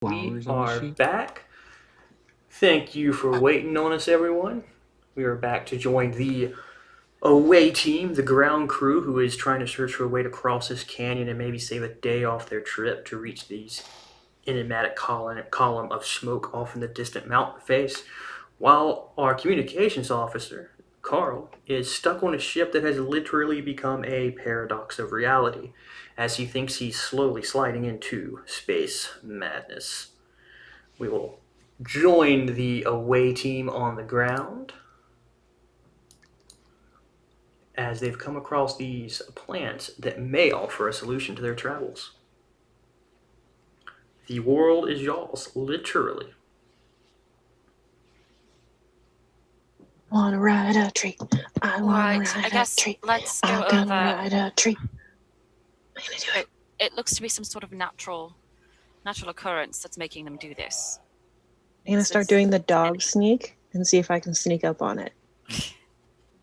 We Flowers on the are sheet. back. Thank you for waiting on us, everyone. We are back to join the away team, the ground crew, who is trying to search for a way to cross this canyon and maybe save a day off their trip to reach these enigmatic column of smoke off in the distant mountain face, while our communications officer, Carl, is stuck on a ship that has literally become a paradox of reality, as he thinks he's slowly sliding into space madness. We will join the away team on the ground as they've come across these plants that may offer a solution to their travels. The world is y'all's, literally. Wanna ride a tree. I wanna Right, I ride a guess tree. let's go I'm gonna over. ride a tree. I'm gonna do it. It looks to be some sort of natural occurrence that's making them do this. I'm gonna start doing the dog sneak and see if I can sneak up on it.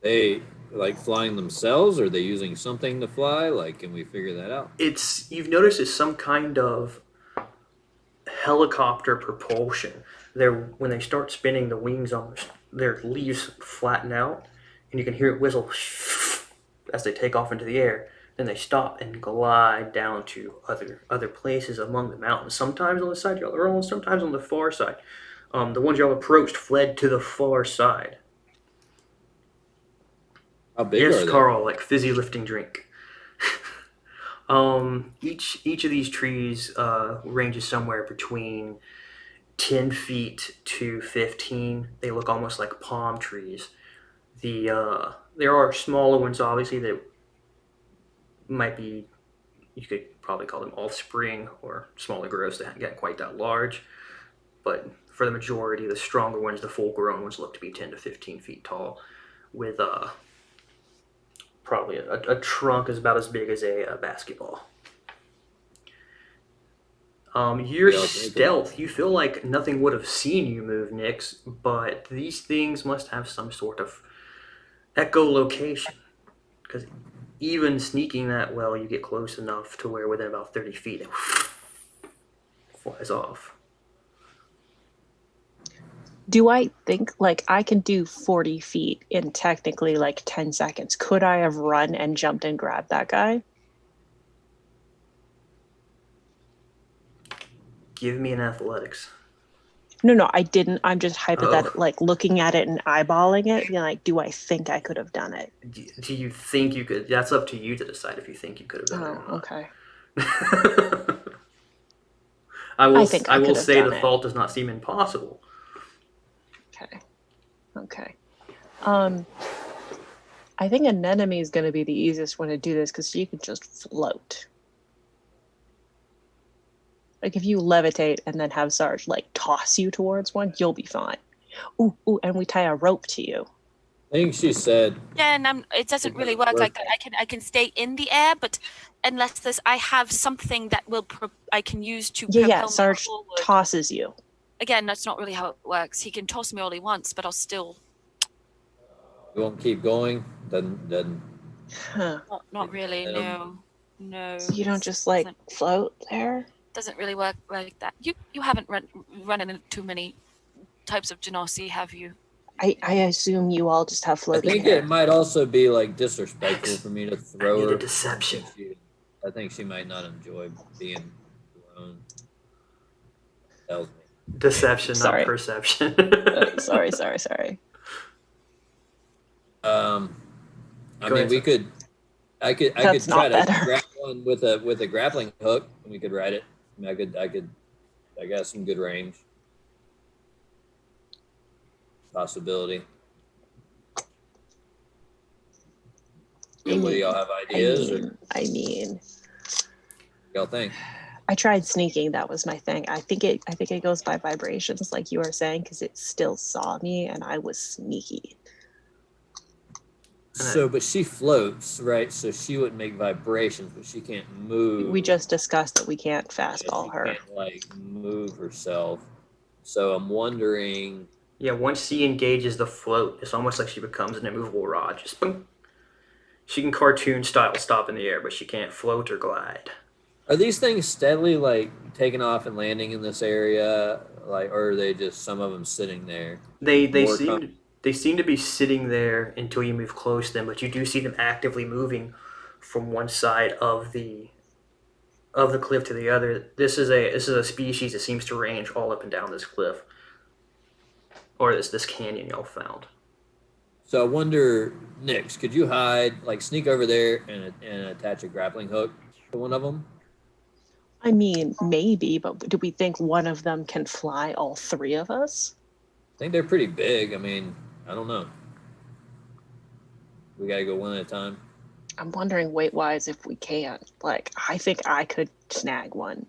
They like flying themselves, or are they using something to fly? Like, can we figure that out? You've noticed it's some kind of helicopter propulsion. When they start spinning, the wings on their leaves flatten out, and you can hear it whistle as they take off into the air. Then they stop and glide down to other places among the mountains. Sometimes on the side y'all are on, sometimes on the far side. The ones y'all approached fled to the far side. How big Yes, are they? Carl, like fizzy lifting drink. Each of these trees ranges somewhere between 10 feet to 15. They look almost like palm trees. There are smaller ones, obviously, that might be, you could probably call them offspring or smaller growths that get quite that large. But for the majority, the stronger ones, the full grown ones, look to be 10 to 15 feet tall, with probably a trunk is about as big as a basketball. Your stealth, you feel like nothing would have seen you move, Nyx, but these things must have some sort of echolocation. Because even sneaking that well, you get close enough to where within about 30 feet it flies off. Do I think like I can do 40 feet in technically like 10 seconds? Could I have run and jumped and grabbed that guy? Give me an athletics. No, I didn't. I'm just hypothetical, like looking at it and eyeballing it, being like, do I think I could have done it? Do you think you could? That's up to you to decide if you think you could have done it or not. Okay. I will could have say done the it. thought does not seem impossible. Okay. I think an enemy is going to be the easiest one to do this because you can just float. Like if you levitate and then have Sarge like toss you towards one, you'll be fine. Ooh, and we tie a rope to you. I think she said. Yeah, and it doesn't really work like that. I can stay in the air, but unless I have something that I can use to propel Sarge me forward. tosses you. Again, that's not really how it works. He can toss me all he wants, but I'll still. You won't keep going. Then. Huh. Not really. No. So you don't just like float there? Doesn't really work like that. You haven't run into too many types of genasi, have you? I assume you all just have floating I think hair. it might also be like disrespectful for me to throw her. A deception. I think she might not enjoy being alone. Tells me. Deception, not perception. Sorry. I mean, we could. I could try to grab one with a grappling hook, and we could ride it. I mean, I got some good range. Possibility. What do y'all have ideas? I mean, y'all think? I tried sneaking. That was my thing. I think it goes by vibrations, like you were saying, because it still saw me, and I was sneaky. So, but she floats, right? So she would make vibrations, but she can't move. We just discussed that we can't fastball her. She can't like move herself. So I'm wondering. Yeah, once she engages the float, it's almost like she becomes an immovable rod. Just boom. She can cartoon style stop in the air, but she can't float or glide. Are these things steadily like taking off and landing in this area, like, or are they just some of them sitting there? They More seem to be sitting there until you move close to them, but you do see them actively moving from one side of the cliff to the other. This is a species that seems to range all up and down this cliff, or this canyon y'all found. So I wonder, Nix, could you hide, like, sneak over there and attach a grappling hook to one of them? I mean, maybe, but do we think one of them can fly all three of us? I think they're pretty big. I mean, I don't know. We gotta go one at a time. I'm wondering weight-wise if we can. Like, I think I could snag one.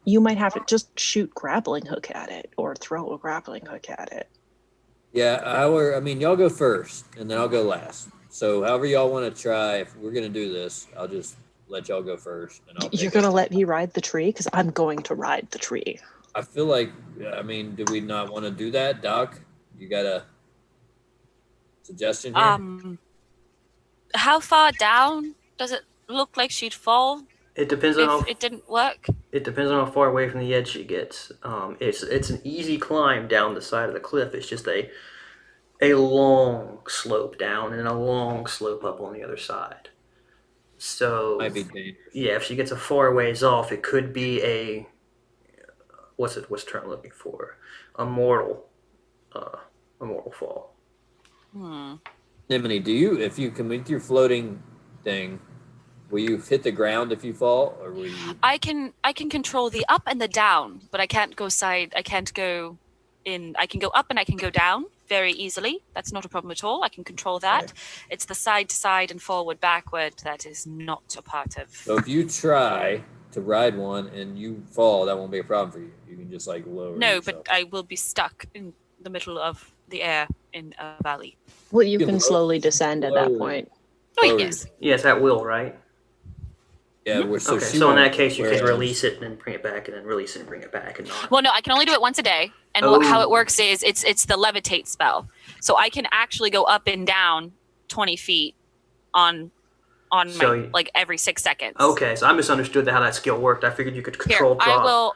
You might have to just shoot grappling hook at it or throw a grappling hook at it. Yeah, I mean, y'all go first, and then I'll go last. So however y'all want to try, if we're gonna do this, I'll just let y'all go first. And You're gonna let me ride the tree? Because I'm going to ride the tree. I feel like, I mean, do we not want to do that, Doc? You got a suggestion here? How far down does it look like she'd fall? It depends on If it didn't work. It depends on how far away from the edge she gets. It's an easy climb down the side of the cliff. It's just a long slope down and a long slope up on the other side. So Might be dangerous. yeah, if she gets a far ways off, it could be a what's the term I'm looking for? A mortal fall. Nimini, if you can with your floating thing, will you hit the ground if you fall, or will you? I can control the up and the down, but I can't go side. I can't go in. I can go up and I can go down very easily. That's not a problem at all. I can control that. Okay. It's the side to side and forward backward that is not a part of. So if you try to ride one and you fall, that won't be a problem for you. You can just like lower. No, yourself. but I will be stuck in the middle of the air in a valley. Well, you can slowly descend at that point. Oh Lower yes. Yes, at will, right? Yeah, we're so. Okay, so in that case, you could release it and then bring it back, and then release it and bring it back, and not. Well, no, I can only do it once a day. And how it works is it's the levitate spell. So I can actually go up and down 20 feet on my like every 6 seconds. Okay, so I misunderstood how that skill worked. I figured you could control drop.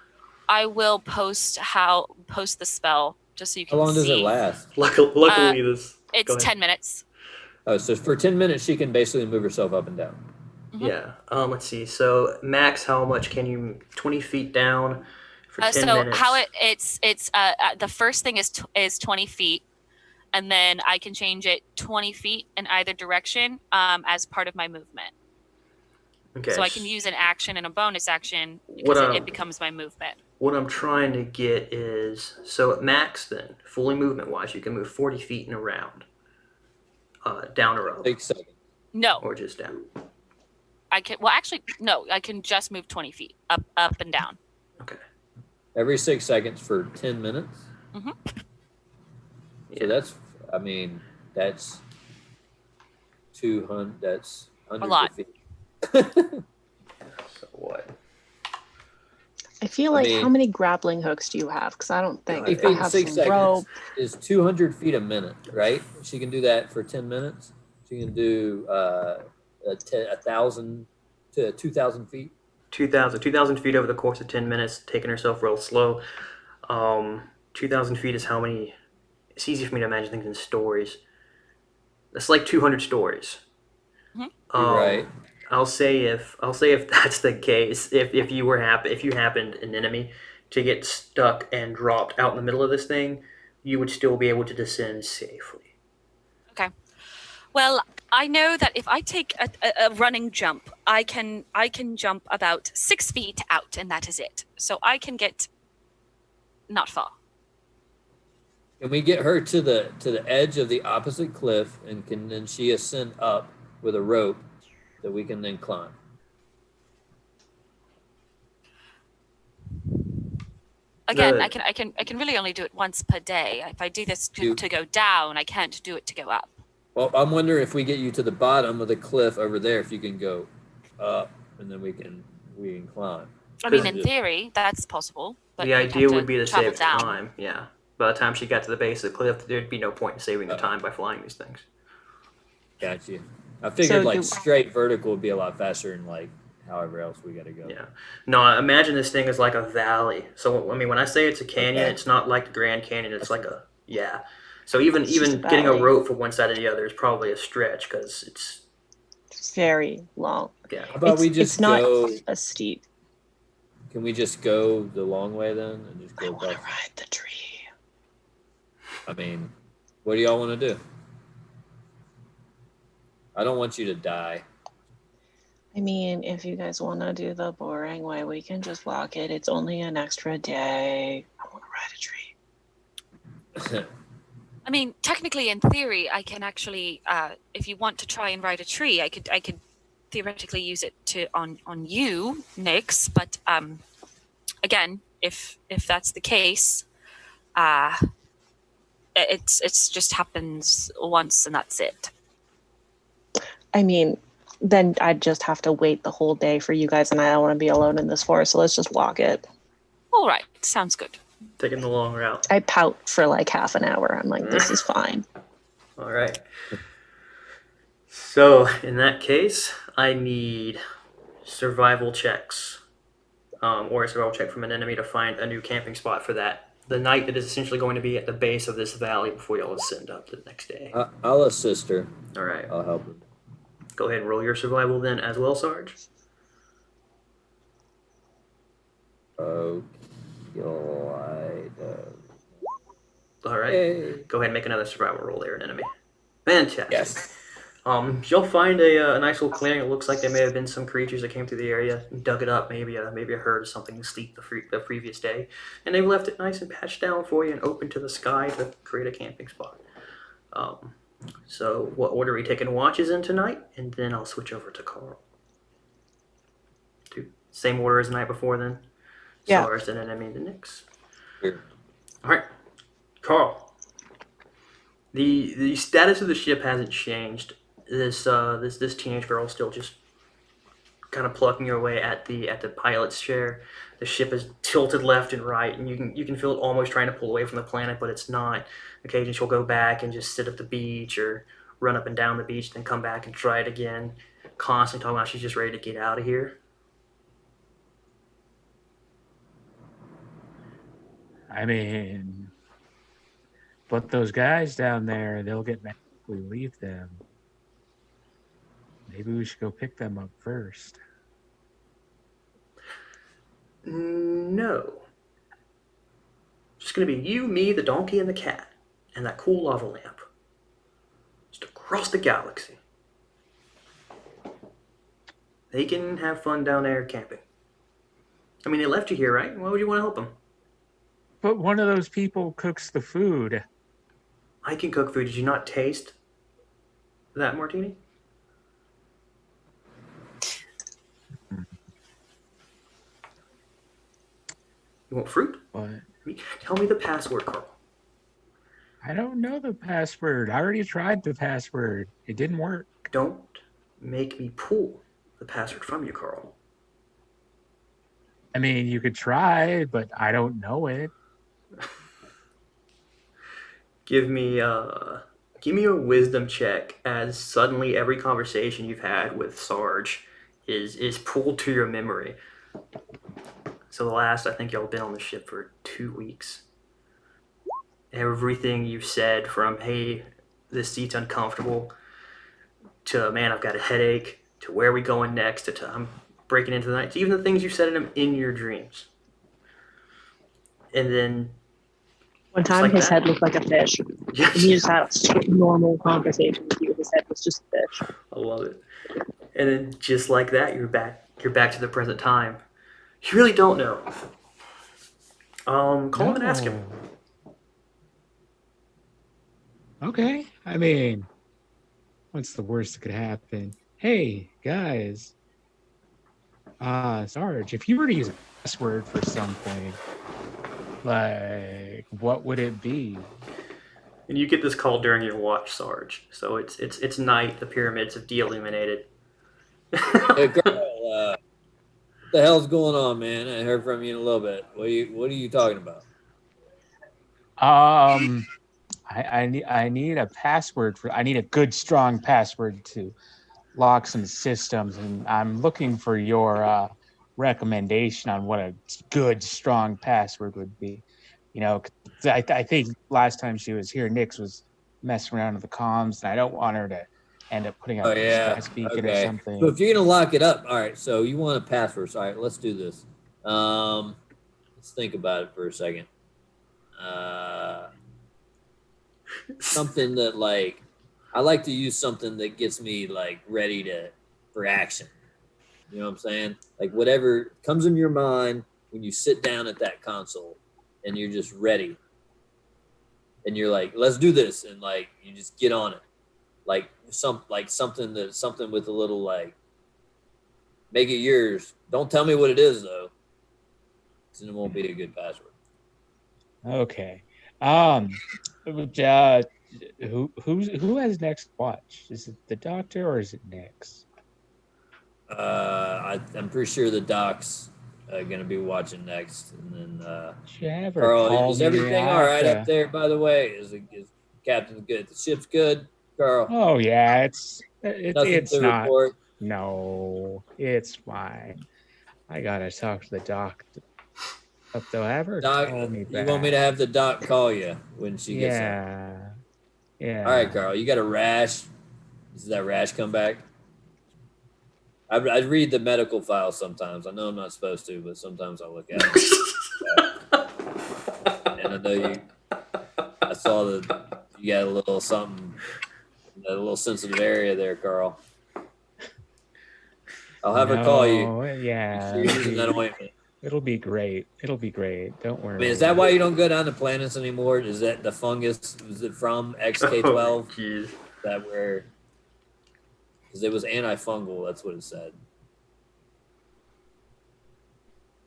I will post the spell just so you can see. How long does it last? Luckily, it's 10 minutes. Oh, so for 10 minutes, she can basically move herself up and down. Mm-hmm. Yeah. Let's see. So max, how much can you? 20 feet down for 10 minutes. So how it's the first thing is 20 feet, and then I can change it 20 feet in either direction as part of my movement. Okay. So I can use an action and a bonus action because it becomes my movement. What I'm trying to get is, so at max then, fully movement-wise, you can move 40 feet in a round. Down or up. 6 seconds. No. Or just down. I can just move 20 feet up and down. Okay. Every 6 seconds for 10 minutes? Mm-hmm. So that's 200, that's hundreds a lot. of feet. So what? I feel like, how many grappling hooks do you have? Because I don't think 20 feet I in have 6 some seconds rope. is 200 feet a minute, right? She can do that for 10 minutes. She can do 1,000 to 2,000 feet. 2,000 feet over the course of 10 minutes, taking herself real slow. 2,000 feet is how many? It's easy for me to imagine things in stories. That's like 200 stories. Mm-hmm. Right. I'll say if that's the case, if you happened an enemy to get stuck and dropped out in the middle of this thing, you would still be able to descend safely. Okay. Well, I know that if I take a running jump, I can jump about 6 feet out, and that is it. So I can get not far. Can we get her to the edge of the opposite cliff, and can then she ascend up with a rope that we can then climb? Again, I can really only do it once per day. If I do this to go down, I can't do it to go up. Well, I'm wondering if we get you to the bottom of the cliff over there, if you can go up, and then we can climb. I mean, in theory, that's possible. But the idea would be to travel save down. time. Yeah. By the time she got to the base of the cliff, there'd be no point in saving the time by flying these things. Got you. I figured straight vertical would be a lot faster than like however else we got to go. Yeah. No, I imagine this thing is like a valley. So I mean, when I say it's a canyon, Okay. it's not like the Grand Canyon. It's like a So even It's just a getting a valley. rope from one side to the other is probably a stretch because it's very long. yeah. How about we just it's not go? a steep. Can we just go the long way then, and just I go want to across? ride the tree. I mean, what do y'all want to do? I don't want you to die. I mean, if you guys want to do the boring way, we can just walk it. It's only an extra day. I want to ride a tree. I mean, technically, in theory, I can actually, if you want to try and ride a tree, I could theoretically use it on you, Nyx. But again, if that's the case, it's just happens once and that's it. I mean, then I'd just have to wait the whole day for you guys, and I don't want to be alone in this forest, so let's just walk it. All right, sounds good. Taking the long route. I pout for like half an hour. I'm like, this is fine. All right. So in that case, I need survival checks, or a survival check from an enemy to find a new camping spot for the night that is essentially going to be at the base of this valley before y'all ascend up the next day. I'll assist her. All right. I'll help her. Go ahead and roll your survival then as well, Sarge. Okay. All right. Yay. Go ahead and make another survival roll there, an enemy. Fantastic. Yes. You'll find a nice little clearing. It looks like there may have been some creatures that came through the area, dug it up, maybe a herd or something to sleep the previous day, and they've left it nice and patched down for you and open to the sky to create a camping spot. So what order are we taking watches in tonight? And then I'll switch over to Carl. Same order as the night before then? Yeah. Sarge, then enemy, the Nyx. Here. All right. Carl. The status of the ship hasn't changed. This teenage girl is still just kind of plucking her way at the pilot's chair. The ship is tilted left and right, and you can feel it almost trying to pull away from the planet, but it's not. Occasionally she'll go back and just sit at the beach or run up and down the beach, then come back and try it again. Constantly talking about she's just ready to get out of here. I mean, but those guys down there, they'll get mad if we leave them. Maybe we should go pick them up first. No. It's just going to be you, me, the donkey, and the cat. And that cool lava lamp. Just across the galaxy. They can have fun down there camping. I mean, they left you here, right? Why would you want to help them? But one of those people cooks the food. I can cook food. Did you not taste that martini? You want fruit? But Tell me the password, Carl. I don't know the password. I already tried the password. It didn't work. Don't make me pull the password from you, Carl. I mean, you could try, but I don't know it. Give me a wisdom check as suddenly every conversation you've had with Sarge is pulled to your memory. So the last, I think y'all been on the ship for 2 weeks. Everything you've said from, hey, this seat's uncomfortable, to, man, I've got a headache, to where are we going next, to I'm breaking into the night, to even the things you said in your dreams. And then One time like his that. head looked like a fish. Yes. And he just had a normal conversation with you. His head was just a fish. I love it. And then just like that, you're back to the present time. You really don't know. Call him and ask him. Okay. I mean, what's the worst that could happen? Hey, guys. Sarge, if you were to use a password for something, like, what would it be? And you get this call during your watch, Sarge. So it's night. The pyramids have de-illuminated. Hey, girl, what the hell's going on, man? I heard from you in a little bit. What are you talking about? I need a password for. I need a good, strong password to lock some systems, and I'm looking for your recommendation on what a good, strong password would be. You know, 'cause I think last time she was here, Nyx was messing around with the comms, and I don't want her to end up putting Oh out a yeah. distress beacon or Okay. something. So if you're gonna lock it up, all right. So you want a password? All right, let's do this. Let's think about it for a second. Something that like I like to use something that gets me like ready for action. You know what I'm saying? Like whatever comes in your mind when you sit down at that console and you're just ready. And you're like, let's do this, and like you just get on it. Like something with a little like make it yours. Don't tell me what it is though. Because it won't be a good password. Okay. Who has next watch? Is it the doctor or is it Nyx? I'm pretty sure the doc's gonna be watching next, and then Should I have her Carl, call is me? everything I all have right to- up there? By the way, is Captain good? The ship's good, Carl. Oh yeah, Nothing it's to not. report. No, it's fine. I gotta talk to the doc. But they'll have her Doc, call me back. you want me to have the doc call you when she gets up? Yeah. All right, Carl, you got a rash. Does that rash come back? I read the medical files sometimes. I know I'm not supposed to, but sometimes I look at it. And I know I saw that you got a little something, a little sensitive area there, Carl. I'll have her call you. Yeah. Make sure you're using that ointment. It'll be great. Don't worry. I mean, is that why you don't go down to planets anymore? Is that the fungus? Was it from XK12? Oh, jeez. That where? Because it was antifungal. That's what it said.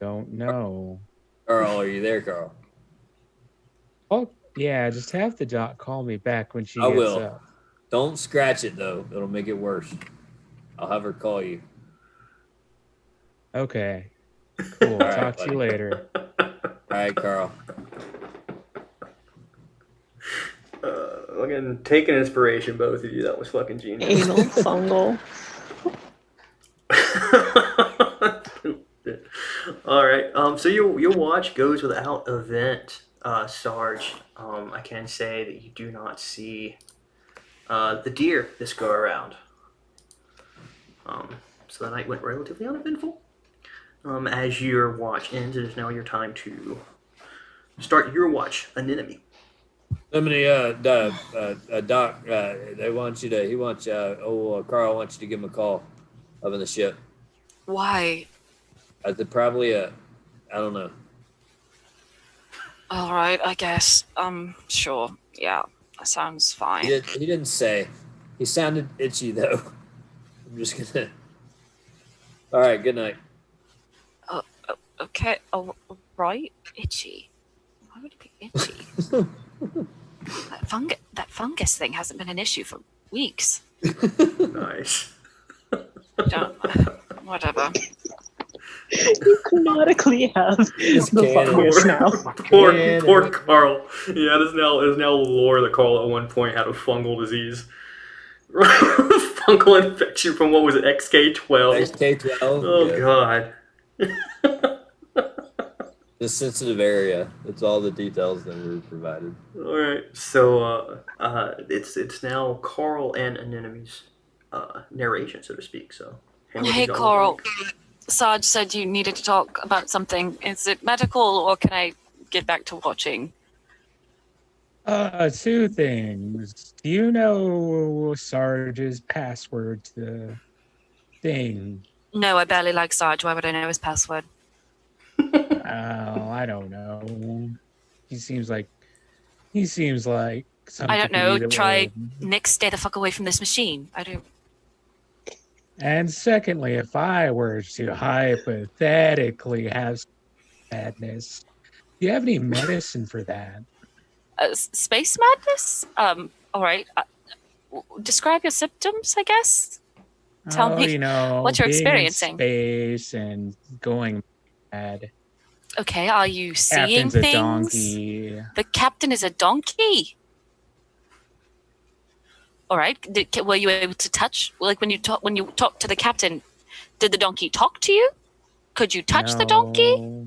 Don't know. Carl, are you there, Carl? Oh, yeah. Just have the doc call me back when she I gets will. up. Don't scratch it though. It'll make it worse. I'll have her call you. Okay. Cool. All right, Talk to you buddy. later. All right, Carl. Fucking take an inspiration, both of you. That was fucking genius. Anal fungal. All right. So your watch goes without event, Sarge. I can say that you do not see the deer this go around. So the night went relatively uneventful. As your watch ends, it is now your time to start your watch, Anemone. Doc, they want you to. He wants Carl wants you to give him a call up in the ship. Why? Probably I don't know. All right, I guess. Sure. Yeah, that sounds fine. He didn't say. He sounded itchy though. I'm just gonna. All right. Good night. Okay. Oh, right. Itchy. Why would it be itchy? That fungus thing hasn't been an issue for weeks. Nice. Whatever. You canonically have the fungus now. Poor Carl. Yeah, there's now lore that Carl at one point had a fungal disease. Fungal infection from what was it, XK12? XK12. Oh yeah. god. The sensitive area. That's all the details that were provided. All right. So it's now Carl and Anemone's narration, so to speak. So. Hey, Carl. Sarge said you needed to talk about something. Is it medical, or can I get back to watching? Two things. Do you know Sarge's password to the thing? No, I barely like Sarge. Why would I know his password? Oh, I don't know. He seems like something. I don't know. Try Nick, stay the fuck away from this machine. I don't. And secondly, if I were to hypothetically have madness, do you have any medicine for that? Space madness? All right. Describe your symptoms, I guess. Tell me what you're being experiencing. In space and going mad. Okay, are you seeing Captain's a things? donkey. The captain is a donkey? All right. Were you able to touch? Like when you talk to the captain, did the donkey talk to you? Could you touch the donkey? No.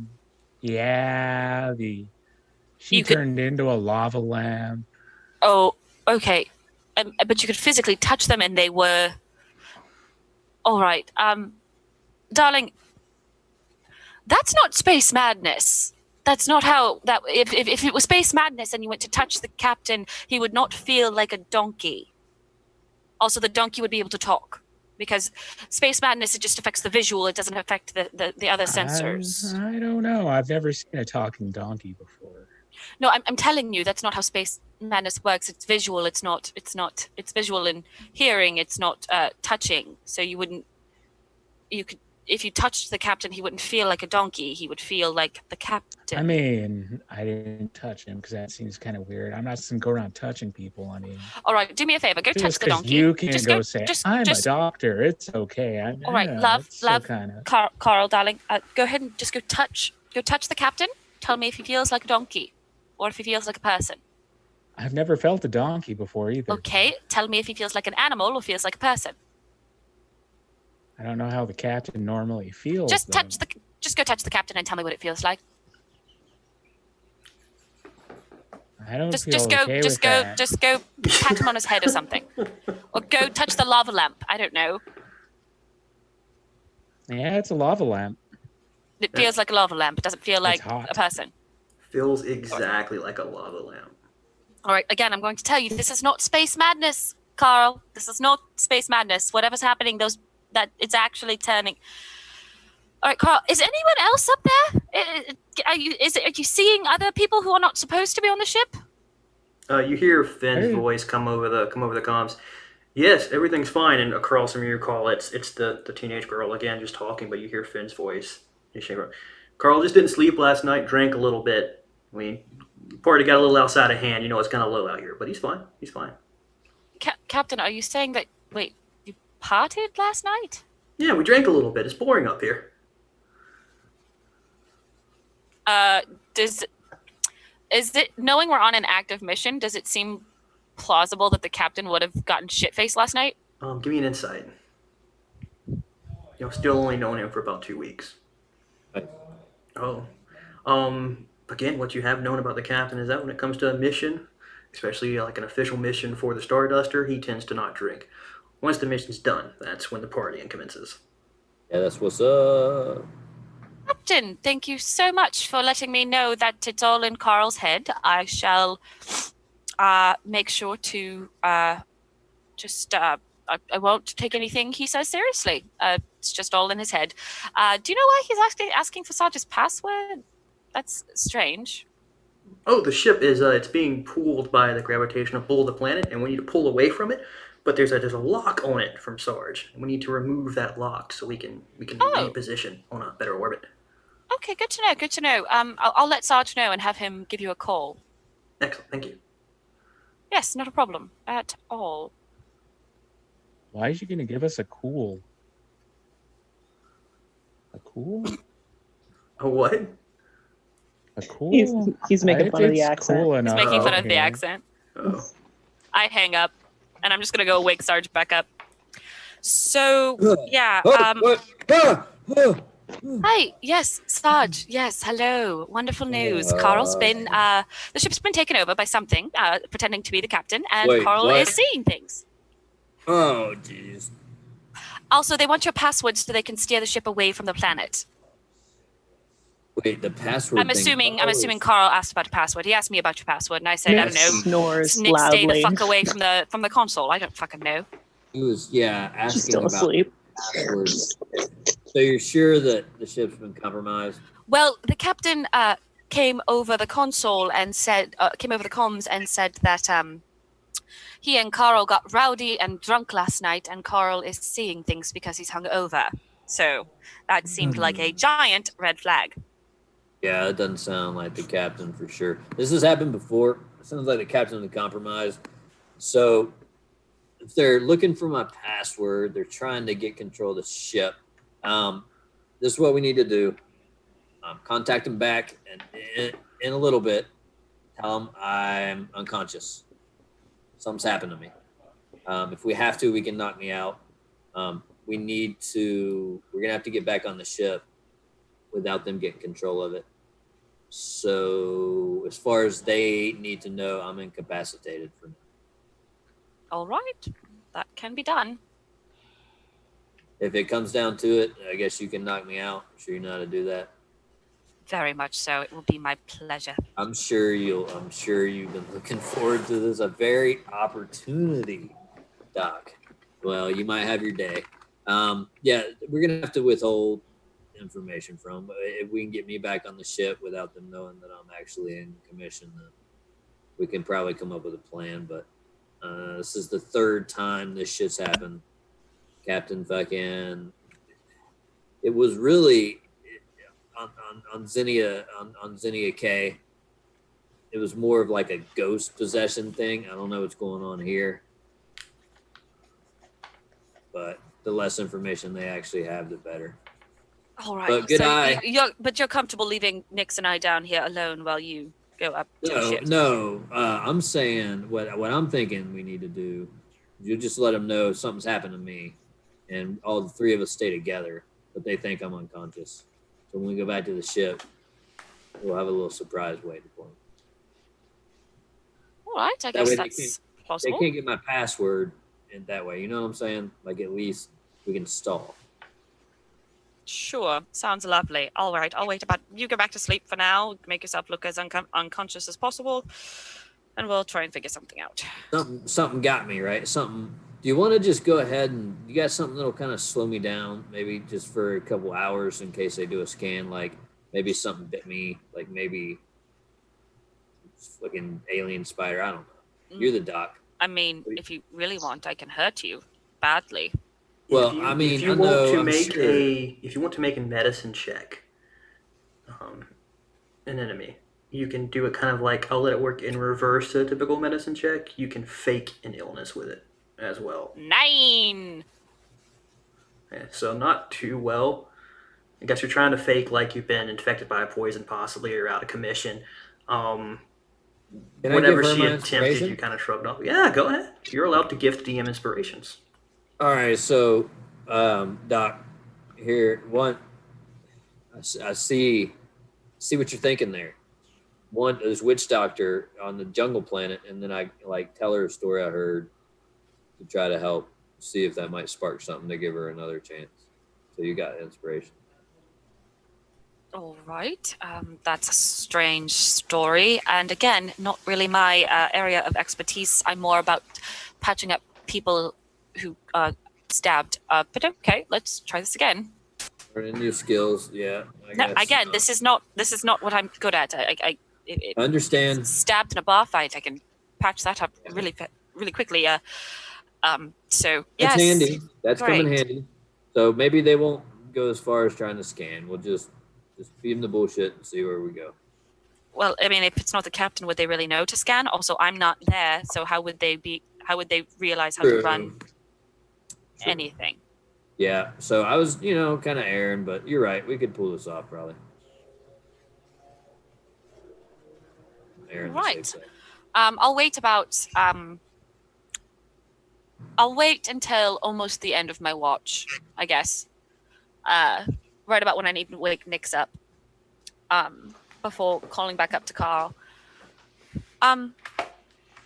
Yeah, she You could. turned into a lava lamp. Oh, okay. But you could physically touch them, and they were. All right. Darling, that's not space madness. That's not how that. If it was space madness and you went to touch the captain, he would not feel like a donkey. Also, the donkey would be able to talk, because space madness, it just affects the visual. It doesn't affect the other sensors. I don't know. I've never seen a talking donkey before. No, I'm telling you, that's not how space madness works. It's visual. It's visual and hearing. It's not touching. So you could, if you touched the captain, he wouldn't feel like a donkey. He would feel like the captain. I mean, I didn't touch him because that seems kind of weird. I'm not just gonna go around touching people. I mean, all right, do me a favor. Go touch just the 'cause donkey. you can't Just go say, I'm a doctor. It's okay. All right, love. Carl, darling, go ahead and just go touch the captain. Tell me if he feels like a donkey or if he feels like a person. I've never felt a donkey before either. Okay, tell me if he feels like an animal or feels like a person. I don't know how the captain normally feels. Just go touch the captain and tell me what it feels like. I don't feel just okay with that. Just go pat him on his head or something. Or go touch the lava lamp. I don't know. Yeah, it's a lava lamp. It feels like a lava lamp. It doesn't feel like hot. a person. Feels exactly like a lava lamp. All right, again, I'm going to tell you, this is not space madness, Carl. This is not space madness. Whatever's happening, that it's actually turning. All right, Carl, is anyone else up there? Are you seeing other people who are not supposed to be on the ship? You hear Finn's voice come over the comms. Yes, everything's fine. And across from you, Carl, it's the teenage girl again, just talking. But you hear Finn's voice. Carl just didn't sleep last night. Drank a little bit. I mean, party got a little outside of hand. You know, it's kind of low out here, but he's fine. He's fine. Captain, are you saying that? Wait, you partied last night? Yeah, we drank a little bit. It's boring up here. Is it, knowing we're on an active mission, does it seem plausible that the captain would have gotten shit-faced last night? Give me an insight. Still only known him for about 2 weeks. Oh. Again, what you have known about the captain is that when it comes to a mission, especially like an official mission for the Starduster, he tends to not drink. Once the mission's done, that's when the partying commences. Yeah, that's what's up. Captain, thank you so much for letting me know that it's all in Carl's head. I shall make sure to I won't take anything he says seriously. It's just all in his head. Do you know why he's asking for Sarge's password? That's strange. Oh, the ship is it's being pulled by the gravitational pull of the planet, and we need to pull away from it. But there's a lock on it from Sarge, and we need to remove that lock so we can reposition on a better orbit. Okay, good to know. Good to know. I'll let Sarge know and have him give you a call. Excellent, thank you. Yes, not a problem at all. Why is she going to give us a cool? A cool? A what? A cool? He's making fun of the accent. Cool He's enough. making fun of the accent. Oh. I hang up, and I'm just gonna go wake Sarge back up. So yeah. Hi. Yes, Sarge. Yes. Hello. Wonderful news. Carl's been the ship's been taken over by something pretending to be the captain, and Wait, Carl what? is seeing things. Oh, jeez. Also, they want your password so they can steer the ship away from the planet. Wait, the password. I'm assuming Carl asked about your password. He asked me about your password, and I said, I don't know. Snores Nick, stay the loudly. fuck away from the console. I don't fucking know. He was asking She's still about asleep. passwords. So you're sure that the ship's been compromised? Well, the captain came over the console and said, came over the comms and said that he and Carl got rowdy and drunk last night, and Carl is seeing things because he's hungover. So that seemed like a giant red flag. Yeah, that doesn't sound like the captain for sure. This has happened before. It sounds like the captain was compromised. So if they're looking for my password, they're trying to get control of the ship. This is what we need to do. Contact them back and in a little bit. Tell them I'm unconscious. Something's happened to me. If we have to, we can knock me out. We're gonna have to get back on the ship without them getting control of it. So as far as they need to know, I'm incapacitated for now. All right, that can be done. If it comes down to it, I guess you can knock me out. I'm sure you know how to do that. Very much so. It will be my pleasure. I'm sure you've been looking forward to this. A very opportunity, Doc. Well, you might have your day. Yeah, we're gonna have to withhold information from. If we can get me back on the ship without them knowing that I'm actually in commission, then we can probably come up with a plan. But this is the third time this shit's happened. Captain fucking. It was really on Xenia K. It was more of like a ghost possession thing. I don't know what's going on here, but the less information they actually have, the better. All right. But good eye. You're comfortable leaving Nix and I down here alone while you go up to the ship? No. I'm saying what I'm thinking we need to do. You just let them know something's happened to me, and all the three of us stay together, but they think I'm unconscious. So when we go back to the ship, we'll have a little surprise waiting for them. All right, I That guess way that's they possible. can't get my password in that way. You know what I'm saying? Like at least we can stall. Sure, sounds lovely. All right, I'll wait about. You go back to sleep for now. Make yourself look as unconscious as possible, and we'll try and figure something out. Something got me, right? Something. Do you want to just go ahead and you got something that'll kind of slow me down, maybe just for a couple hours in case they do a scan? Like maybe something bit me, like maybe fucking alien spider. I don't know. You're the doc. I mean, if you really want, I can hurt you badly. Well, if you want to make a medicine check, an enemy, you can do it kind of like I'll let it work in reverse to a typical medicine check. You can fake an illness with it as well. 9. Yeah, so not too well. I guess you're trying to fake like you've been infected by a poison, possibly, or out of commission. Whatever she attempted, you kind of shrugged off. Yeah, go ahead. You're allowed to gift DM inspirations. All right, so Doc, here one. I see what you're thinking there. One, there's witch doctor on the jungle planet, and then I like tell her a story I heard to try to help see if that might spark something to give her another chance. So you got inspiration. All right, that's a strange story, and again, not really my area of expertise. I'm more about patching up people who stabbed. But okay, let's try this again. Learning new skills, yeah. Again, this is not what I'm good at. I understand. Stabbed in a bar fight, I can patch that up really quickly. So yes, that's handy. That's great. coming handy. So maybe they won't go as far as trying to scan. We'll just feed them the bullshit and see where we go. Well, I mean, if it's not the captain, would they really know to scan? Also, I'm not there, so how would they realize how to run anything? Yeah, so I was, kind of erring, but you're right. We could pull this off, probably. Right. I'll wait until almost the end of my watch, I guess. Right about when I need to wake Nix up. Before calling back up to Carl.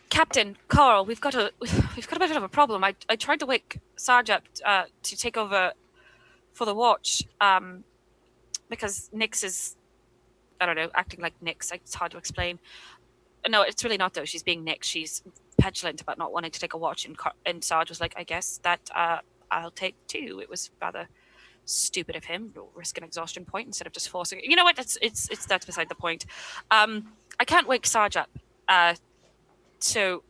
Captain Carl, we've got a bit of a problem. I tried to wake Sarge up to take over for the watch because Nix is, I don't know, acting like Nix. It's hard to explain. No, it's really not though. She's being Nix. She's petulant about not wanting to take a watch, and Sarge was like, I guess that I'll take 2. It was rather stupid of him to risk an exhaustion point instead of just forcing it. You know what? It's that's beside the point. I can't wake Sarge up. So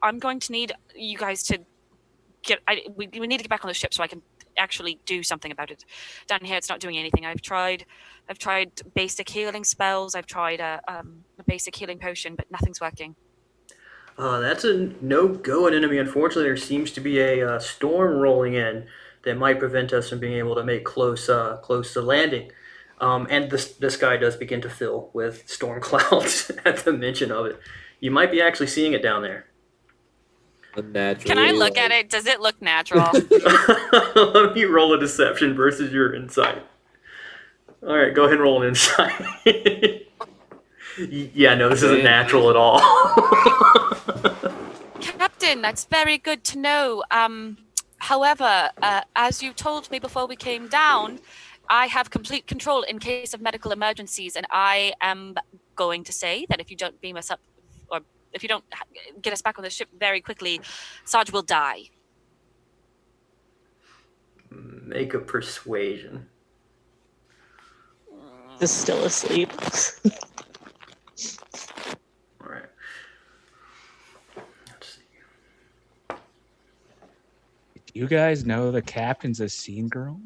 I'm going to need you guys to we need to get back on the ship so I can actually do something about it. Down here, it's not doing anything. I've tried basic healing spells. I've tried a basic healing potion, but nothing's working. That's a no-go at enemy. Unfortunately, there seems to be a storm rolling in that might prevent us from being able to make close to landing. And the sky does begin to fill with storm clouds at the mention of it. You might be actually seeing it down there. Unnatural. Can I look at it? Does it look natural? Let me roll a deception versus your insight. All right, go ahead and roll an insight. Yeah, no, this isn't natural at all. Captain, that's very good to know. However, as you told me before we came down, I have complete control in case of medical emergencies, and I am going to say that if you don't beam us up, or if you don't get us back on the ship very quickly, Sarge will die. Make a persuasion. Is still asleep. All right. Let's see. You guys know the captain's a scene girl?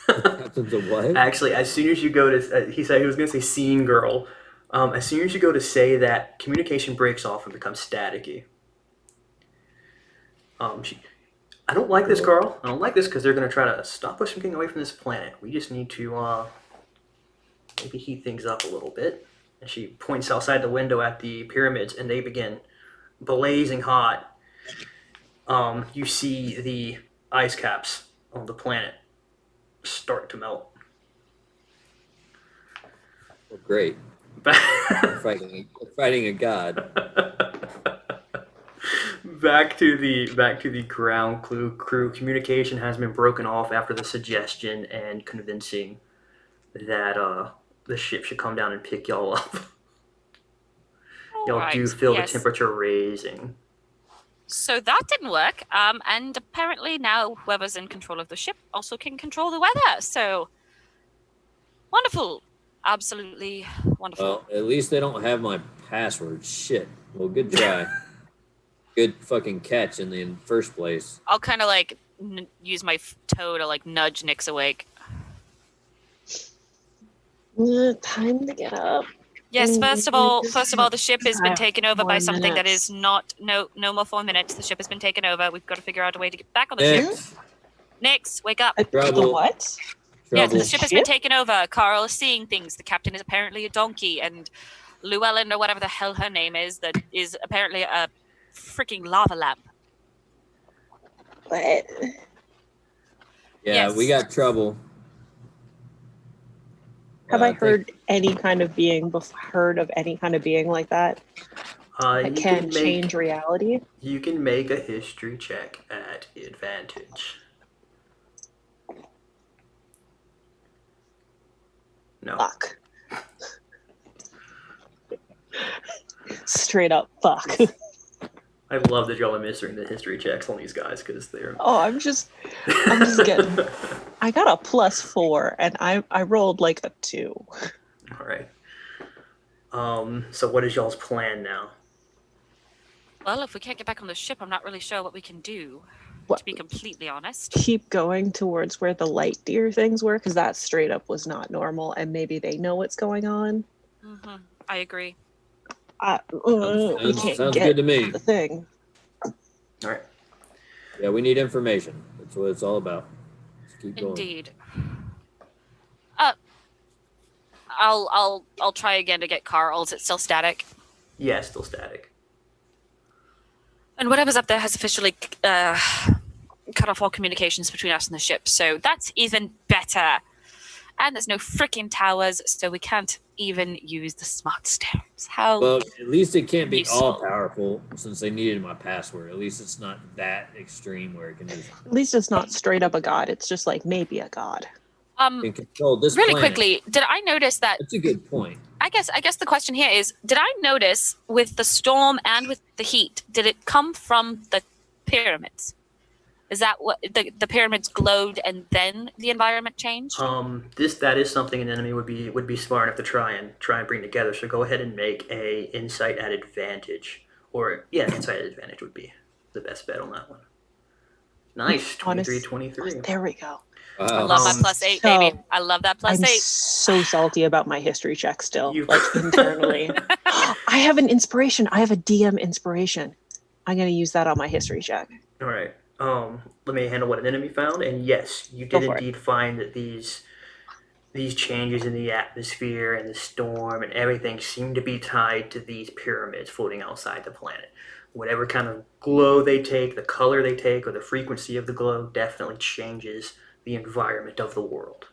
Captain's a what? Actually, as soon as you go to, he said he was going to say scene girl. As soon as you go to say that, communication breaks off and becomes staticky. I don't like this, Carl. I don't like this because they're going to try to stop us from getting away from this planet. We just need to maybe heat things up a little bit. And she points outside the window at the pyramids, and they begin blazing hot. You see the ice caps on the planet start to melt. Well, great. We're fighting a god. Back to the ground crew. Communication has been broken off after the suggestion and convincing that the ship should come down and pick y'all up. Y'all do feel the temperature raising. So that didn't work. And apparently now whoever's in control of the ship also can control the weather. So wonderful. Absolutely wonderful. Well, at least they don't have my password. Shit. Well, good try. Good fucking catch in the first place. I'll kind of like use my toe to like nudge Nyx awake. Time to get up. Yes, first of all, the ship has been taken over by something that is not no more 4 minutes. The ship has been taken over. We've got to figure out a way to get back on the ship. Nyx, wake up. The what? Yes, the ship has been taken over. Carl is seeing things. The captain is apparently a donkey, and Llewellyn, or whatever the hell her name is, that is apparently a freaking lava lamp. What? Yeah, Yes. we got trouble. Have I heard any kind of being like that? That can change reality? You can make a history check at advantage. No. Fuck. Straight up fuck. I love that y'all are missing the history checks on these guys because they're. Oh, I'm just getting. I got a +4 and I rolled like a 2. All right. So what is y'all's plan now? Well, if we can't get back on the ship, I'm not really sure what we can do, to be completely honest. Keep going towards where the light deer things were, because that straight up was not normal, and maybe they know what's going on. Mm-hmm. I agree. We can't sounds get good to me. the thing. All right. Yeah, we need information. That's what it's all about. Let's keep going. Indeed. I'll try again to get Carl. Is it still static? Yeah, still static. And whatever's up there has officially cut off all communications between us and the ship, so that's even better. And there's no freaking towers, so we can't even use the smart stones. How? Well, at least it can't be useful. all powerful since they needed my password. At least it's not that extreme where it can just At least it's not straight up a god. It's just like maybe a god. can control this really planet. quickly, did I notice that? That's a good point. I guess the question here is: did I notice with the storm and with the heat? Did it come from the pyramids? Is that what the pyramids glowed and then the environment changed? That is something an enemy would be smart enough to try and bring together. So go ahead and make a insight at advantage, or insight at advantage would be the best bet on that one. Nice, 23. There we go. Wow. I love my +8, baby. I love that +8. I'm so salty about my history check still, You- like internally. I have an inspiration. I have a DM inspiration. I'm going to use that on my history check. All right. Let me handle what an enemy found. And yes, you Go did for it. indeed find these these changes in the atmosphere and the storm and everything seem to be tied to these pyramids floating outside the planet. Whatever kind of glow they take, the color they take, or the frequency of the glow definitely changes the environment of the world.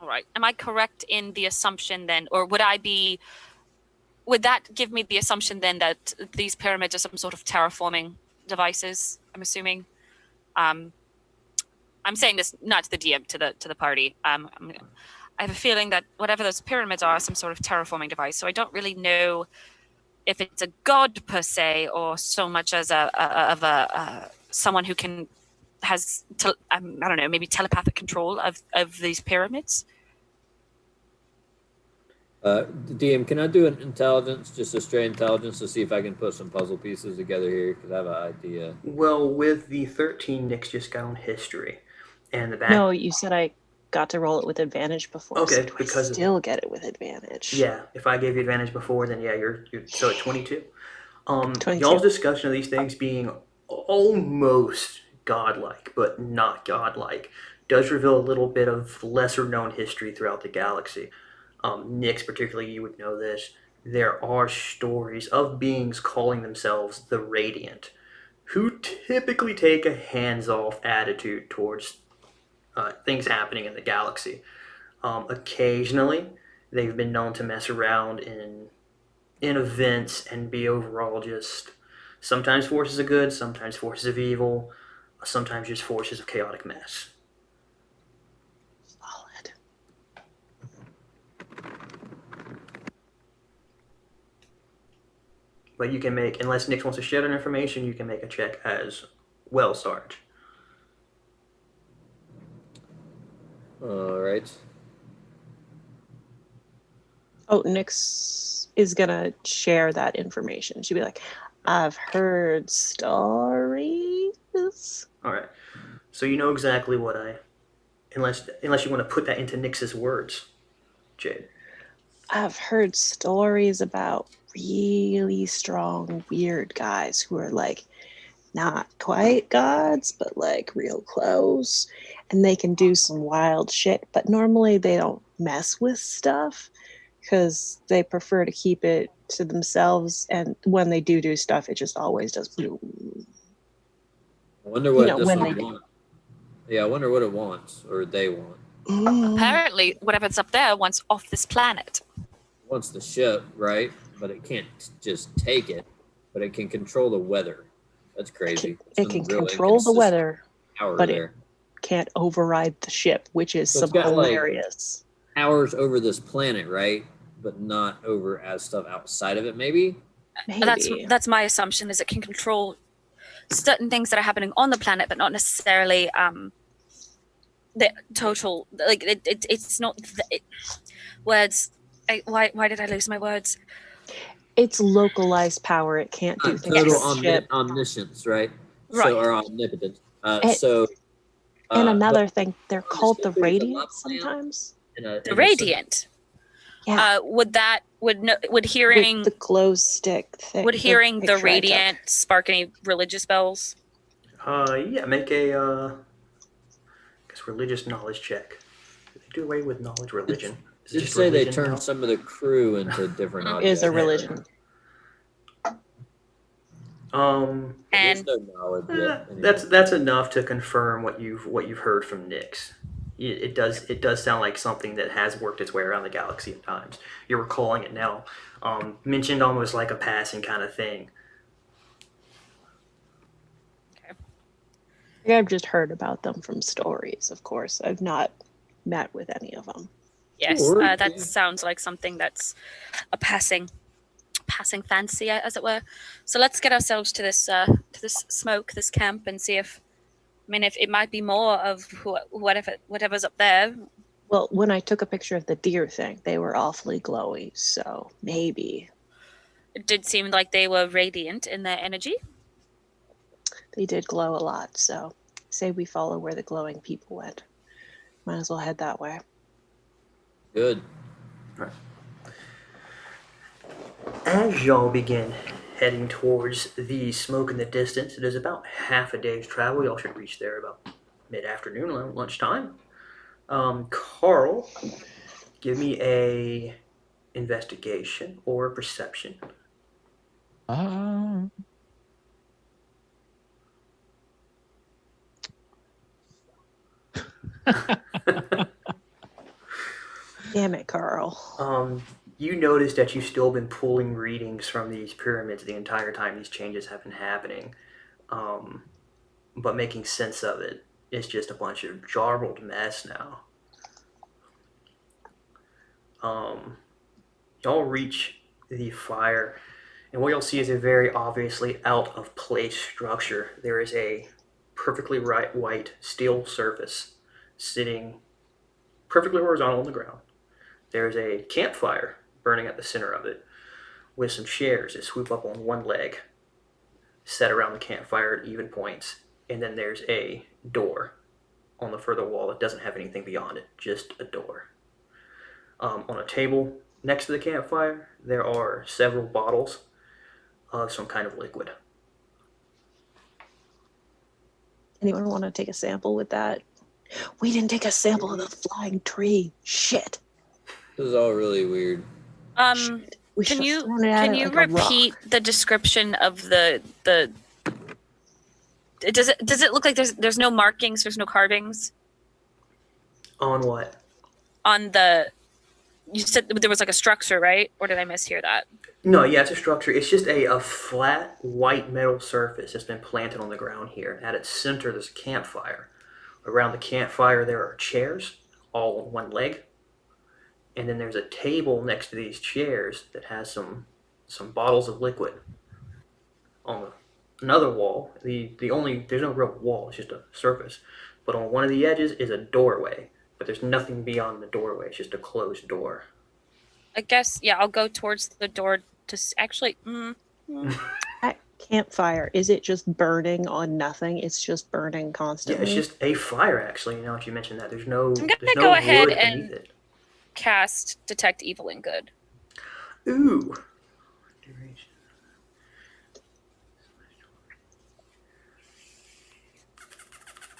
All right. Am I correct in the assumption then, or would that give me the assumption then that these pyramids are some sort of terraforming devices? I'm assuming. I'm saying this not to the DM, to the party. I have a feeling that whatever those pyramids are some sort of terraforming device. So I don't really know if it's a god per se, or so much as someone who has I don't know, maybe telepathic control of these pyramids. DM, can I do an intelligence, just a straight intelligence, to see if I can put some puzzle pieces together here? Because I have an idea. Well, with the 13, Nick's just got on history. And the back. No, you said I got to roll it with advantage before. Okay, so do because I still get it with advantage. Yeah, if I gave you advantage before, then yeah, you're so at 22. 22. Y'all's discussion of these things being almost godlike, but not godlike, does reveal a little bit of lesser known history throughout the galaxy. Nyx, particularly, you would know this. There are stories of beings calling themselves the Radiant, who typically take a hands-off attitude towards things happening in the galaxy. Occasionally, they've been known to mess around in events and be overall just sometimes forces of good, sometimes forces of evil, sometimes just forces of chaotic mess. Solid. But you can make, unless Nyx wants to share that information, you can make a check as well, Sarge. All right. Oh, Nyx is gonna share that information. She'll be like, I've heard stories. All right. So you know exactly what unless you want to put that into Nyx's words, Jade. I've heard stories about really strong, weird guys who are like not quite gods, but like real close. And they can do some wild shit, but normally they don't mess with stuff because they prefer to keep it to themselves. And when they do stuff, it just always does boom. I wonder what this when one they wants. Yeah, I wonder what it wants, or they want. Apparently, whatever's up there wants off this planet. It wants the ship, right? But it can't just take it, but it can control the weather. That's crazy. It can control the weather, but it can't override the ship, which is So it's some got, like, hilarious. powers over this planet, right? But not over as stuff outside of it, maybe? Maybe. That's my assumption, is it can control certain things that are happening on the planet, but not necessarily the total. Like it's not words. Why did I lose my words? It's localized power. It can't do things Total with ship. omniscience, right? Right. So, or omnipotence. And another thing, they're called the Radiant sometimes. The Radiant. Yeah. Would hearing With the glow stick thing. would hearing the picture I took. Radiant spark any religious bells? Yeah, make a I guess religious knowledge check. Did they do away with knowledge religion? Is it Did just say they religion turned now? some of the crew into different objects. Is a religion. And There's no knowledge yet, anyway. That's enough to confirm what you've heard from Nyx. It does sound like something that has worked its way around the galaxy at times. You're recalling it now. Mentioned almost like a passing kind of thing. I've just heard about them from stories, of course. I've not met with any of them. yes, Sure, that yeah. sounds like something that's a passing fancy, as it were. So let's get ourselves to this smoke, this camp, and see if it might be more of whatever's up there. Well, when I took a picture of the deer thing, they were awfully glowy, so maybe. It did seem like they were radiant in their energy. They did glow a lot, so say we follow where the glowing people went. Might as well head that way. Good. As y'all begin heading towards the smoke in the distance, it is about half a day's travel. Y'all should reach there about mid-afternoon, lunchtime. Carl, Give me a investigation or perception. Um, Damn it, Carl. You notice that you've still been pulling readings from these pyramids the entire time these changes have been happening, but making sense of it is just a bunch of jarbled mess now. Y'all reach the fire, and what you'll see is a very obviously out of place structure. There is a perfectly white steel surface sitting perfectly horizontal on the ground. There's a campfire burning at the center of it, with some chairs that swoop up on one leg, set around the campfire at even points, and then there's a door on the further wall that doesn't have anything beyond it, just a door. On a table next to the campfire, there are several bottles of some kind of liquid. Anyone want to take a sample with that? We didn't take a sample of the flying tree. Shit. This is all really weird. Shit. We Can should've you thrown it at can it you like a rock. repeat the description of the? Does it look like there's no markings, there's no carvings On what? on the? You said there was like a structure, right? Or did I mishear that? No, yeah, it's a structure. It's just a flat white metal surface that's been planted on the ground here. At its center, there's a campfire. Around the campfire, there are chairs, all on one leg. And then there's a table next to these chairs that has some bottles of liquid. On another wall, there's no real wall, it's just a surface. But on one of the edges is a doorway, but there's nothing beyond the doorway. It's just a closed door. I guess yeah. I'll go towards the door to actually. That campfire, is it just burning on nothing? It's just burning Yeah, constantly. it's just a fire. Actually, now that you mentioned that, there's no. I'm gonna there's no go ahead wood and- beneath it. Cast detect evil and good. Ooh.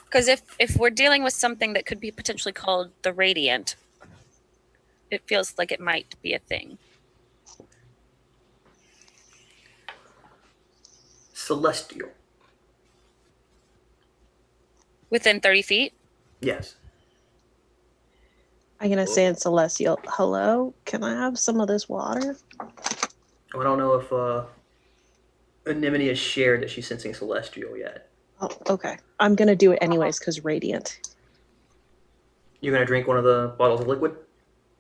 Because if we're dealing with something that could be potentially called the Radiant, it feels like it might be a thing. Celestial. Within 30 feet? Yes. I'm gonna say in Celestial, hello, can I have some of this water? I don't know if Anemone has shared that she's sensing celestial yet. Oh, okay. I'm gonna do it anyways because Radiant. You're gonna drink one of the bottles of liquid?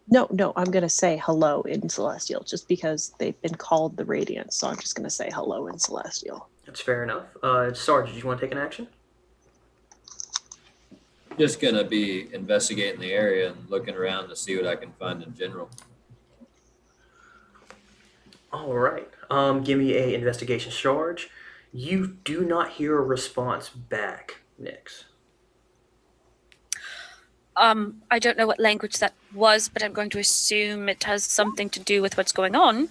No, I'm gonna say hello in Celestial just because they've been called the Radiant, so I'm just gonna say hello in Celestial. That's fair enough. Sarge, did you want to take an action? Just gonna be investigating the area and looking around to see what I can find in general. All right. Give me a investigation charge. You do not hear a response back, Nyx. I don't know what language that was, but I'm going to assume it has something to do with what's going on.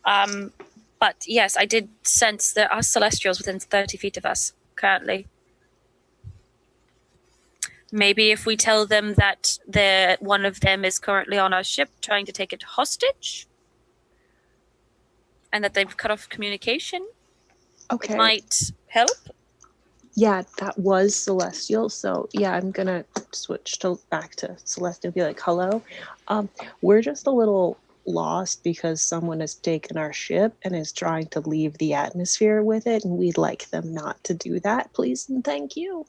But yes, I did sense there are celestials within 30 feet of us currently. Maybe if we tell them that one of them is currently on our ship trying to take it hostage and that they've cut off communication, Okay. it might help. Yeah, that was Celestial. So yeah, I'm gonna switch back to Celestial and be like, hello. We're just a little lost because someone has taken our ship and is trying to leave the atmosphere with it, and we'd like them not to do that, please and thank you.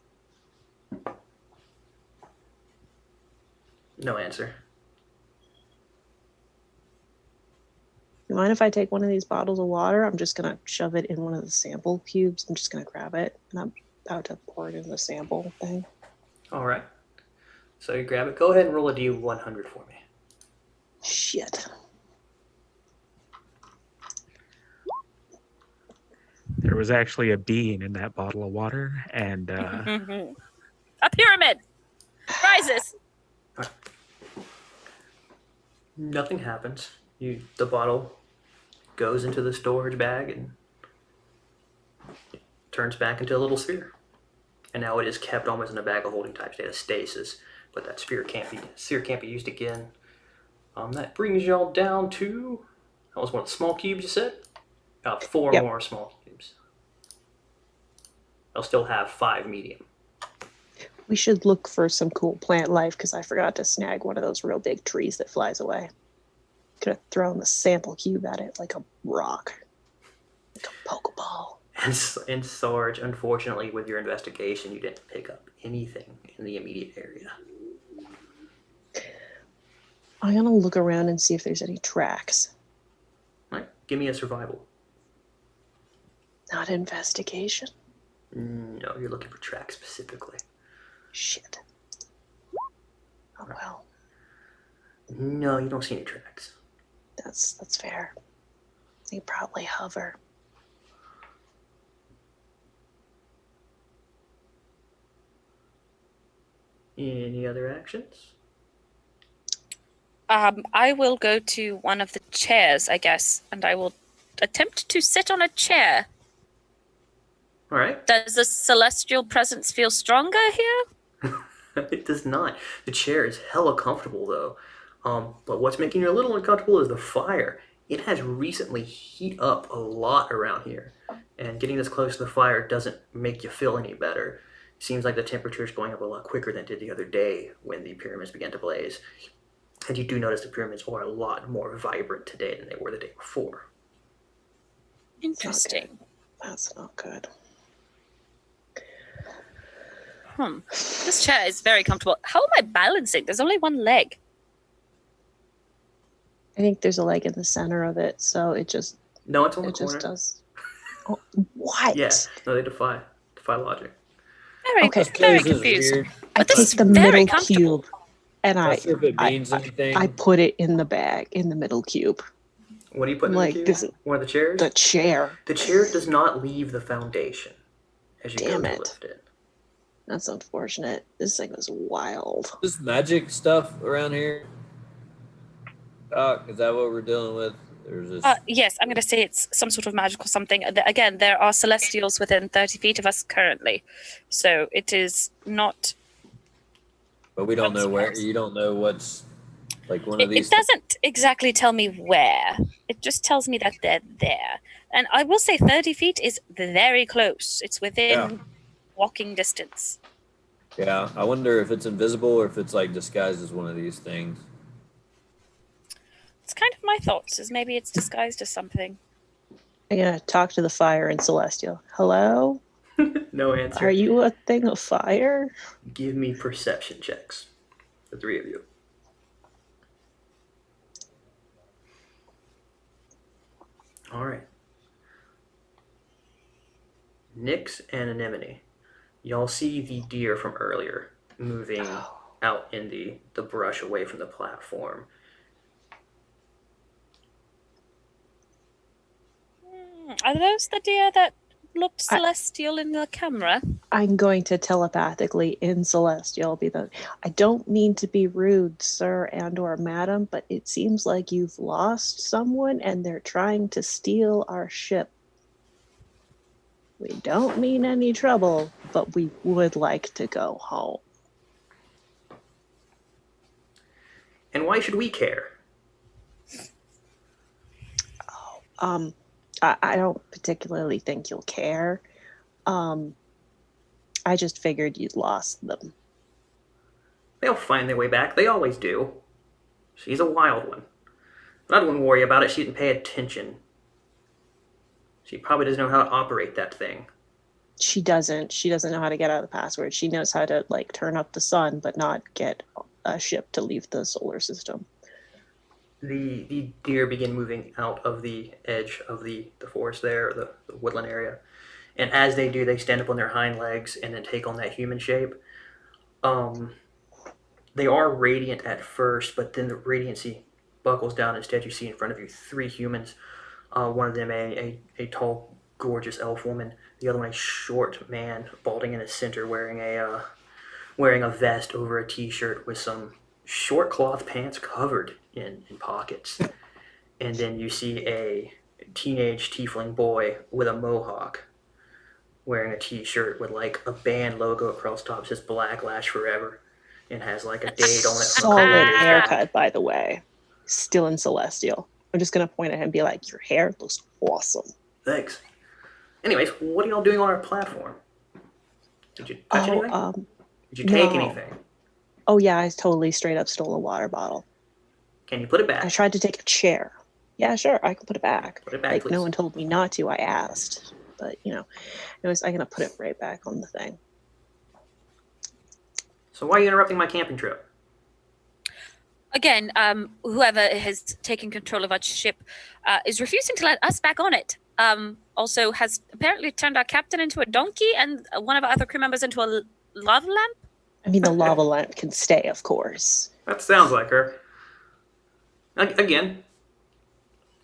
No answer. You mind if I take one of these bottles of water? I'm just gonna shove it in one of the sample cubes. I'm just gonna grab it and I'm about to pour it in the sample thing. All right. So you grab it. Go ahead and roll a D100 for me. Shit. There was actually a bean in that bottle of water, and A pyramid rises. Nothing happens. The bottle goes into the storage bag and turns back into a little sphere. And now it is kept almost in a bag of holding type state of stasis. But that sphere can't be used again That brings y'all down to, that was one of the small cubes you said? Got 4 Yep. more small cubes. I'll still have 5 medium. We should look for some cool plant life because I forgot to snag one of those real big trees that flies away. Could have thrown the sample cube at it like a rock, like a Pokeball. And Sarge, unfortunately, with your investigation, you didn't pick up anything in the immediate area. I'm gonna look around and see if there's any tracks. All right, give me a survival. Not investigation. No, you're looking for tracks specifically. Shit. Oh well, No, you don't see any tracks. that's fair. They probably hover. Any other actions? I will go to one of the chairs, I guess, and I will attempt to sit on a chair. All right. Does the celestial presence feel stronger here? It does not. The chair is hella comfortable though. But what's making you a little uncomfortable is the fire. It has recently heated up a lot around here, and getting this close to the fire doesn't make you feel any better. Seems like the temperature is going up a lot quicker than it did the other day when the pyramids began to blaze. And you do notice the pyramids are a lot more vibrant today than they were the day before. Interesting. That's not good. This chair is very comfortable. How am I balancing? There's only one leg. I think there's a leg in the center of it, so it just No, it's on the it corner. just does. Oh, what? Yeah, no, they defy logic. Very, Okay. very This is confused. weird. I But this take is the very middle comfortable. cube and Not sure if it means anything. I put it in the bag in the middle cube. What do you put in Like, the cube? this is- One of the chairs? The chair. The chair does not leave the foundation as you Damn go to it. lift it. That's unfortunate. This thing was wild. This magic stuff around here. Doc, is that what we're dealing with? There's this. Yes, I'm going to say it's some sort of magical something. Again, there are celestials within 30 feet of us currently. So it is not... But we don't know where. Surprise. You don't know what's like one of It these. doesn't exactly tell me where. It just tells me that they're there. And I will say 30 feet is very close. It's within walking distance. Yeah, I wonder if it's invisible or if it's like disguised as one of these things. It's kind of my thoughts, is maybe it's disguised as something. I'm gonna talk to the fire in Celestial. Hello? No answer. Are you a thing of fire? Give me perception checks. The 3 of you. All right. Nyx and Anemone. Y'all see the deer from earlier moving out in the brush away from the platform. Are those the deer that looked celestial in the camera? I'm going to telepathically in Celestial be the I don't mean to be rude, sir and or madam, but it seems like you've lost someone and they're trying to steal our ship. We don't mean any trouble, but we would like to go home. And why should we care? I don't particularly think you'll care. I just figured you'd lost them. They'll find their way back. They always do. She's a wild one. But I wouldn't worry about it. She didn't pay attention. She probably doesn't know how to operate that thing. She doesn't know how to get out of the password. She knows how to like turn up the sun, but not get a ship to leave the solar system. The deer begin moving out of the edge of the forest there, the woodland area. And as they do, they stand up on their hind legs and then take on that human shape. They are radiant at first, but then the radiancy buckles down. Instead, you see in front of you 3 humans. One of them a tall, gorgeous elf woman. The other one a short man, balding in the center, wearing a vest over a t-shirt with some short cloth pants covered in pockets. And then you see a teenage tiefling boy with a mohawk wearing a t-shirt with like a band logo across the top, says Black Lash Forever, and has like a date on it. Solid haircut, by the way. still in Celestial. I'm just gonna point at him and be like, your hair looks awesome. Thanks. Anyways, what are y'all doing on our platform? Did you touch anything? Did you take no. anything? Oh yeah, I totally straight up stole a water bottle. Can you put it back? I tried to take a chair. Yeah, sure, I can put it back. Put it back, like please. no one told me not to. I asked, but anyways, I'm gonna put it right back on the thing. So why are you interrupting my camping trip? Again, whoever has taken control of our ship is refusing to let us back on it. Also has apparently turned our captain into a donkey and one of our other crew members into a lava lamp. I mean, the lava lamp can stay, of course. That sounds like her. Again,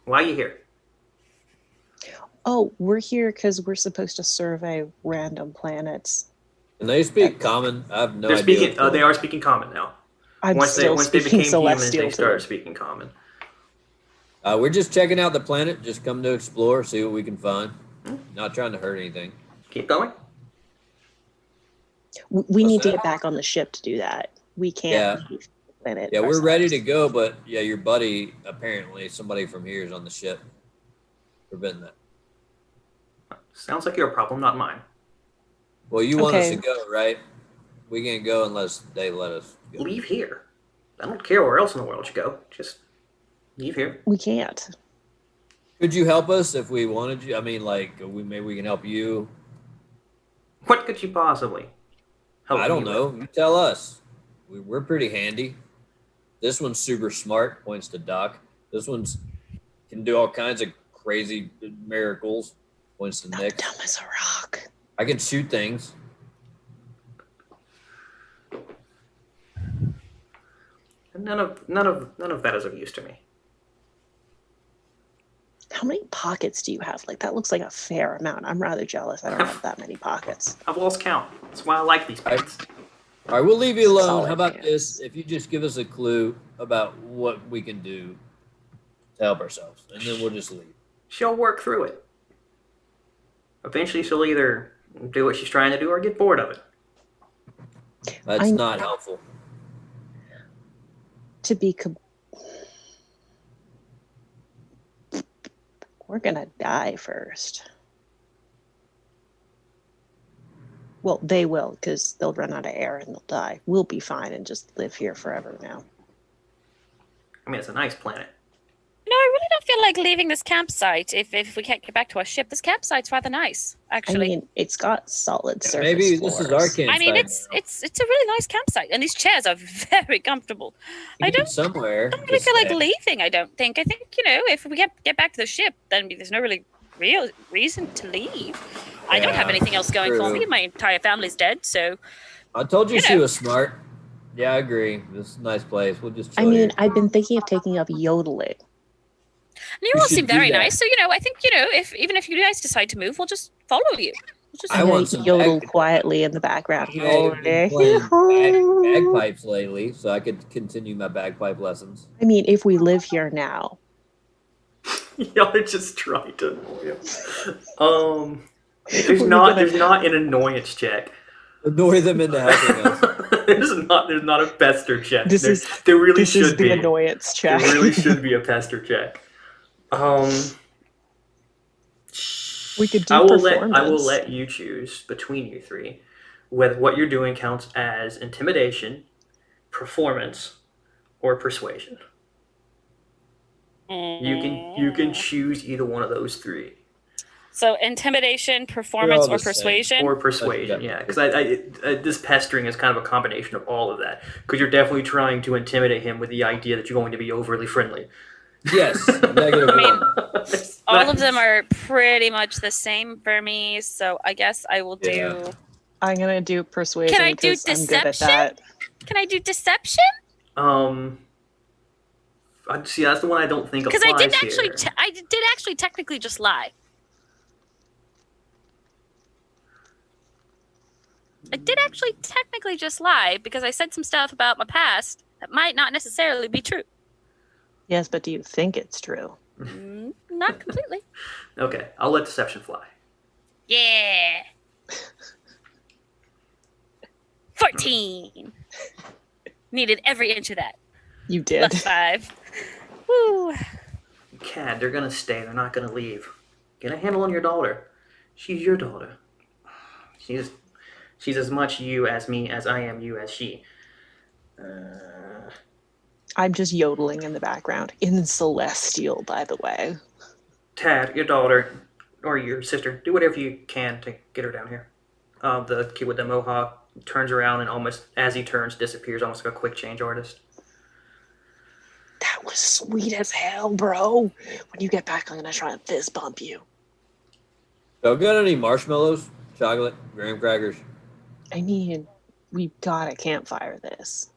why are you here? Oh, we're here because we're supposed to survey random planets. Can they speak common? I have no They're idea. speaking. They are speaking common now. I'm Once still they speaking became humans, Celestial they to started them. speaking common. We're just checking out the planet. Just come to explore, see what we can find. Not trying to hurt anything. Keep going. We need to that? get back on the ship to do that. We can't leave the planet. Yeah, we're ready to ourselves. go, but yeah, your buddy, apparently somebody from here is on the ship. Preventing that. Sounds like your problem, not mine. Well, you want us Okay. to go, right? We can't go unless they let us go. Leave here. I don't care where else in the world you go. Just leave here. We can't. Could you help us if we wanted you? I mean, like, maybe we can help you. What could you possibly help I don't me know. with? You tell us. We're pretty handy. This one's super smart, points to Doc. This one's can do all kinds of crazy miracles, points to Not Nick. dumb as a rock. I can shoot things. None of that is of use to me. How many pockets do you have? Like, that looks like a fair amount. I'm rather jealous. I don't have that many pockets. I've lost count. That's why I like these pants. All right, we'll leave you alone. Solid How about hands. this? If you just give us a clue about what we can do to help ourselves, and then we'll just leave. She'll work through it. Eventually, she'll either do what she's trying to do or get bored of it. That's not helpful. To be we're gonna die first. Well, they will, because they'll run out of air and they'll die. We'll be fine and just live here forever now. I mean, it's a nice planet. No, I really don't feel like leaving this campsite if we can't get back to our ship. This campsite's rather nice, actually. I mean, it's got solid surface Maybe this is our floors. campsite. I mean, it's a really nice campsite, and these chairs are very comfortable. I Keep it don't somewhere. don't really to feel like stay. leaving. I don't think. I think if we get back to the ship, then there's no really real reason to leave. I don't have Yeah, anything else going for true. me. My entire family's dead, so I told you You she know. was smart. Yeah, I agree. This is a nice place. We'll just I chill mean, here. I've been thinking of taking up yodeling. you We all should seem do very that. nice. So I think if you guys decide to move, we'll just follow you. We'll just I I'm want gonna some yodel bag- quietly in the background. I've been playing bagpipes lately, so I could continue my bagpipe lessons. I mean, if we live here now, Y'all are just trying to annoy him. There's We're not gonna- an annoyance check. Annoy them into helping us. there's not a pester check. This there really this is should the be. annoyance There check. really should be a pester check. We could do I will performance. let you choose between you three whether what you're doing counts as intimidation, performance, or persuasion. You can choose either one of those three. So intimidation, performance, the or same. persuasion. Or persuasion, Okay. yeah. Because this pestering is kind of a combination of all of that. Because you're definitely trying to intimidate him with the idea that you're going to be overly friendly. Yes, negative I mean, one. All of them are pretty much the same for me, so I guess I will do. Yeah. I'm gonna do persuasion. Can I do 'cause I'm good at deception? that. Can I do deception? See, that's the one I don't think applies Because I did here. actually technically just lie. I did actually technically just lie because I said some stuff about my past that might not necessarily be true. Yes, but do you think it's true? Not completely. Okay, I'll let deception fly. Yeah. 14. Needed every inch of that. You did. Plus 5. Woo. Cad, they're gonna stay. They're not gonna leave. Get a handle on your daughter. She's your daughter. She's as much you as me as I am you as she. I'm just yodeling in the background. In Celestial, by the way. Tad, your daughter, or your sister, do whatever you can to get her down here. The kid with the mohawk turns around and almost, as he turns, disappears, almost like a quick change artist. That was sweet as hell, bro. When you get back, I'm gonna try and fist bump you. So, got any marshmallows, chocolate, graham crackers? I mean, we gotta campfire this.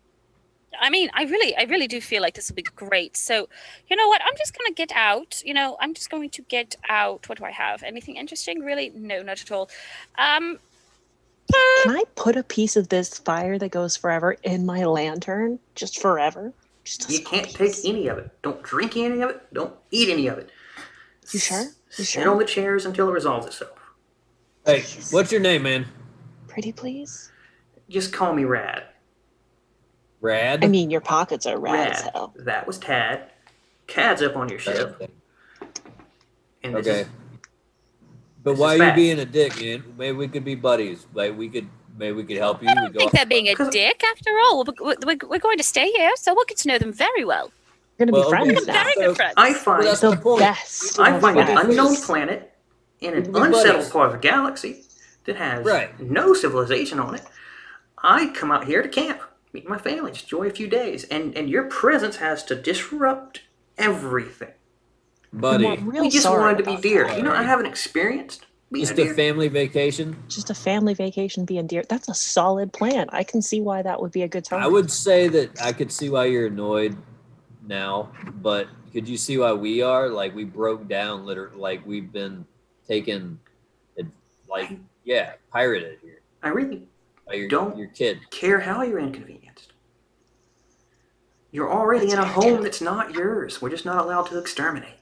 I mean, I really do feel like this will be great. So, you know what? I'm just going to get out. I'm just going to get out. What do I have? Anything interesting? Really? No, not at all. Can I put a piece of this fire that goes forever in my lantern? Just forever? Just a You small can't piece. take any of it. Don't drink any of it. Don't eat any of it. You sure? You Sit sure? on the chairs until it resolves itself. Hey, what's your name, man? Pretty please? Just call me Rad. Rad? I mean, your pockets are rad as Rad. hell. That was Tad. Cad's up on your ship. And this Okay. is, But this why is are you fact. being a dick, man? Maybe we could be buddies. Maybe we could help you. I don't think they're being a 'Cause- dick. After all, we're going to stay here, so we'll get to know them very well. We're gonna Well, be okay, friends now. Very So- good friends. I find Well, that's The the point. best. I of find an friends. unknown planet in We an can be unsettled buddies. part of the galaxy that has Right. no civilization on it. I come out here to camp, meet my family, just enjoy a few days, and your presence has to disrupt everything. Buddy, I'm real We just sorry wanted to be about deer. that. You know, I haven't experienced being just a a deer. family vacation. Just a family vacation being deer. That's a solid plan. I can see why that would be a good time. I would say that I could see why you're annoyed now, but could you see why we are? Like, we broke down, literally, like we've been taken, pirated here I really by your Don't- kid. care how you're inconvenienced. You're already That's in a fair, home too. that's not yours. We're just not allowed to exterminate.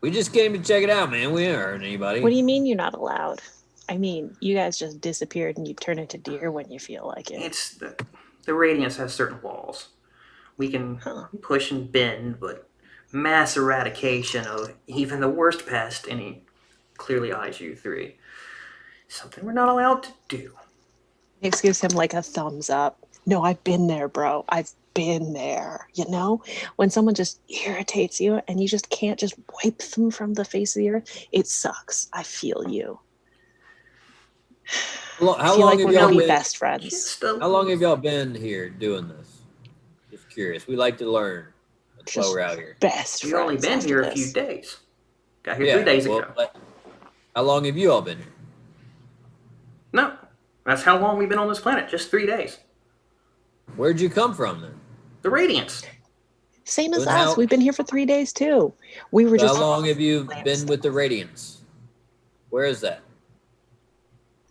We just came to check it out, man. We ain't hurting anybody. What do you mean you're not allowed? I mean, you guys just disappeared and you turn into deer when you feel like it. It's the Radiance has certain walls. We can Huh. push and bend, but mass eradication of even the worst pest, and he clearly eyes you three, something we're not allowed to do. Nix gives him like a thumbs up. No, I've been there, bro. I've been there. You know, when someone just irritates you and you just can't just wipe them from the face of the earth, it sucks. I feel you. How I feel long like have we're y'all gonna be been? best friends. Just a, How long have y'all been here doing this? Just curious. We like to learn. That's why Just we're out here. Best You've friends. only been after here a this. few days. Got here 3 days ago. but how long have you all been here? No, that's how long we've been on this planet. Just 3 days. Where'd you come from then? The Radiance. Same as But us. how- We've been here for 3 days too. We were just. How long have you been with the Radiance? Where is that?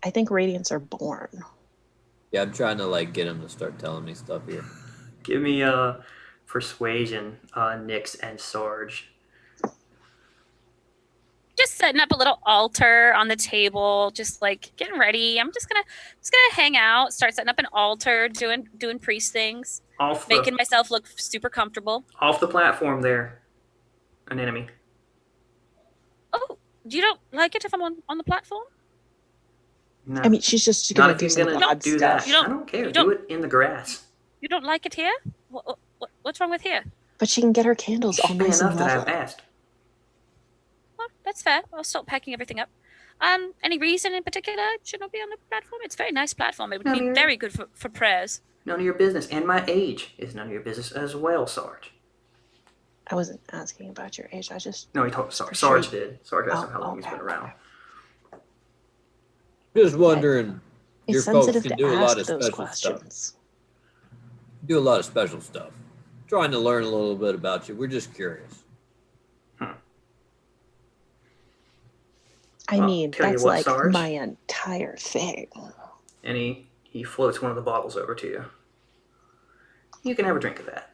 I think Radiants are born. Yeah, I'm trying to get him to start telling me stuff here. Give me persuasion, Nyx and Sarge. Just setting up a little altar on the table, just getting ready. I'm just gonna hang out, start setting up an altar, doing priest things, making myself look super comfortable. Off the platform there. An enemy. Oh, you don't like it if I'm on the platform? No. I mean, she's just not gonna if do you're some gonna god do stuff. that. I don't care. you Do don't- it in the grass. You don't like it here? What's wrong with here? But she can get her candles all Should be nice enough and that level. I've asked. Well, that's fair. I'll start packing everything up. Any reason in particular it should not be on the platform? It's a very nice platform. It would No, be you're- very good for prayers. None of your business. And my age is none of your business as well, Sarge. I wasn't asking about your age. I just. No, he told Sarge. For Sarge sure. did. Sarge asked him Oh, how long he's okay. been around. Just wondering, It's your folks sensitive can to do a ask lot of those special stuff. questions. Do a lot of special stuff. Trying to learn a little bit about you. We're just curious. I Well, mean, tell you that's what, like Sarge. my entire thing. And he floats one of the bottles over to you. You can have a drink of that.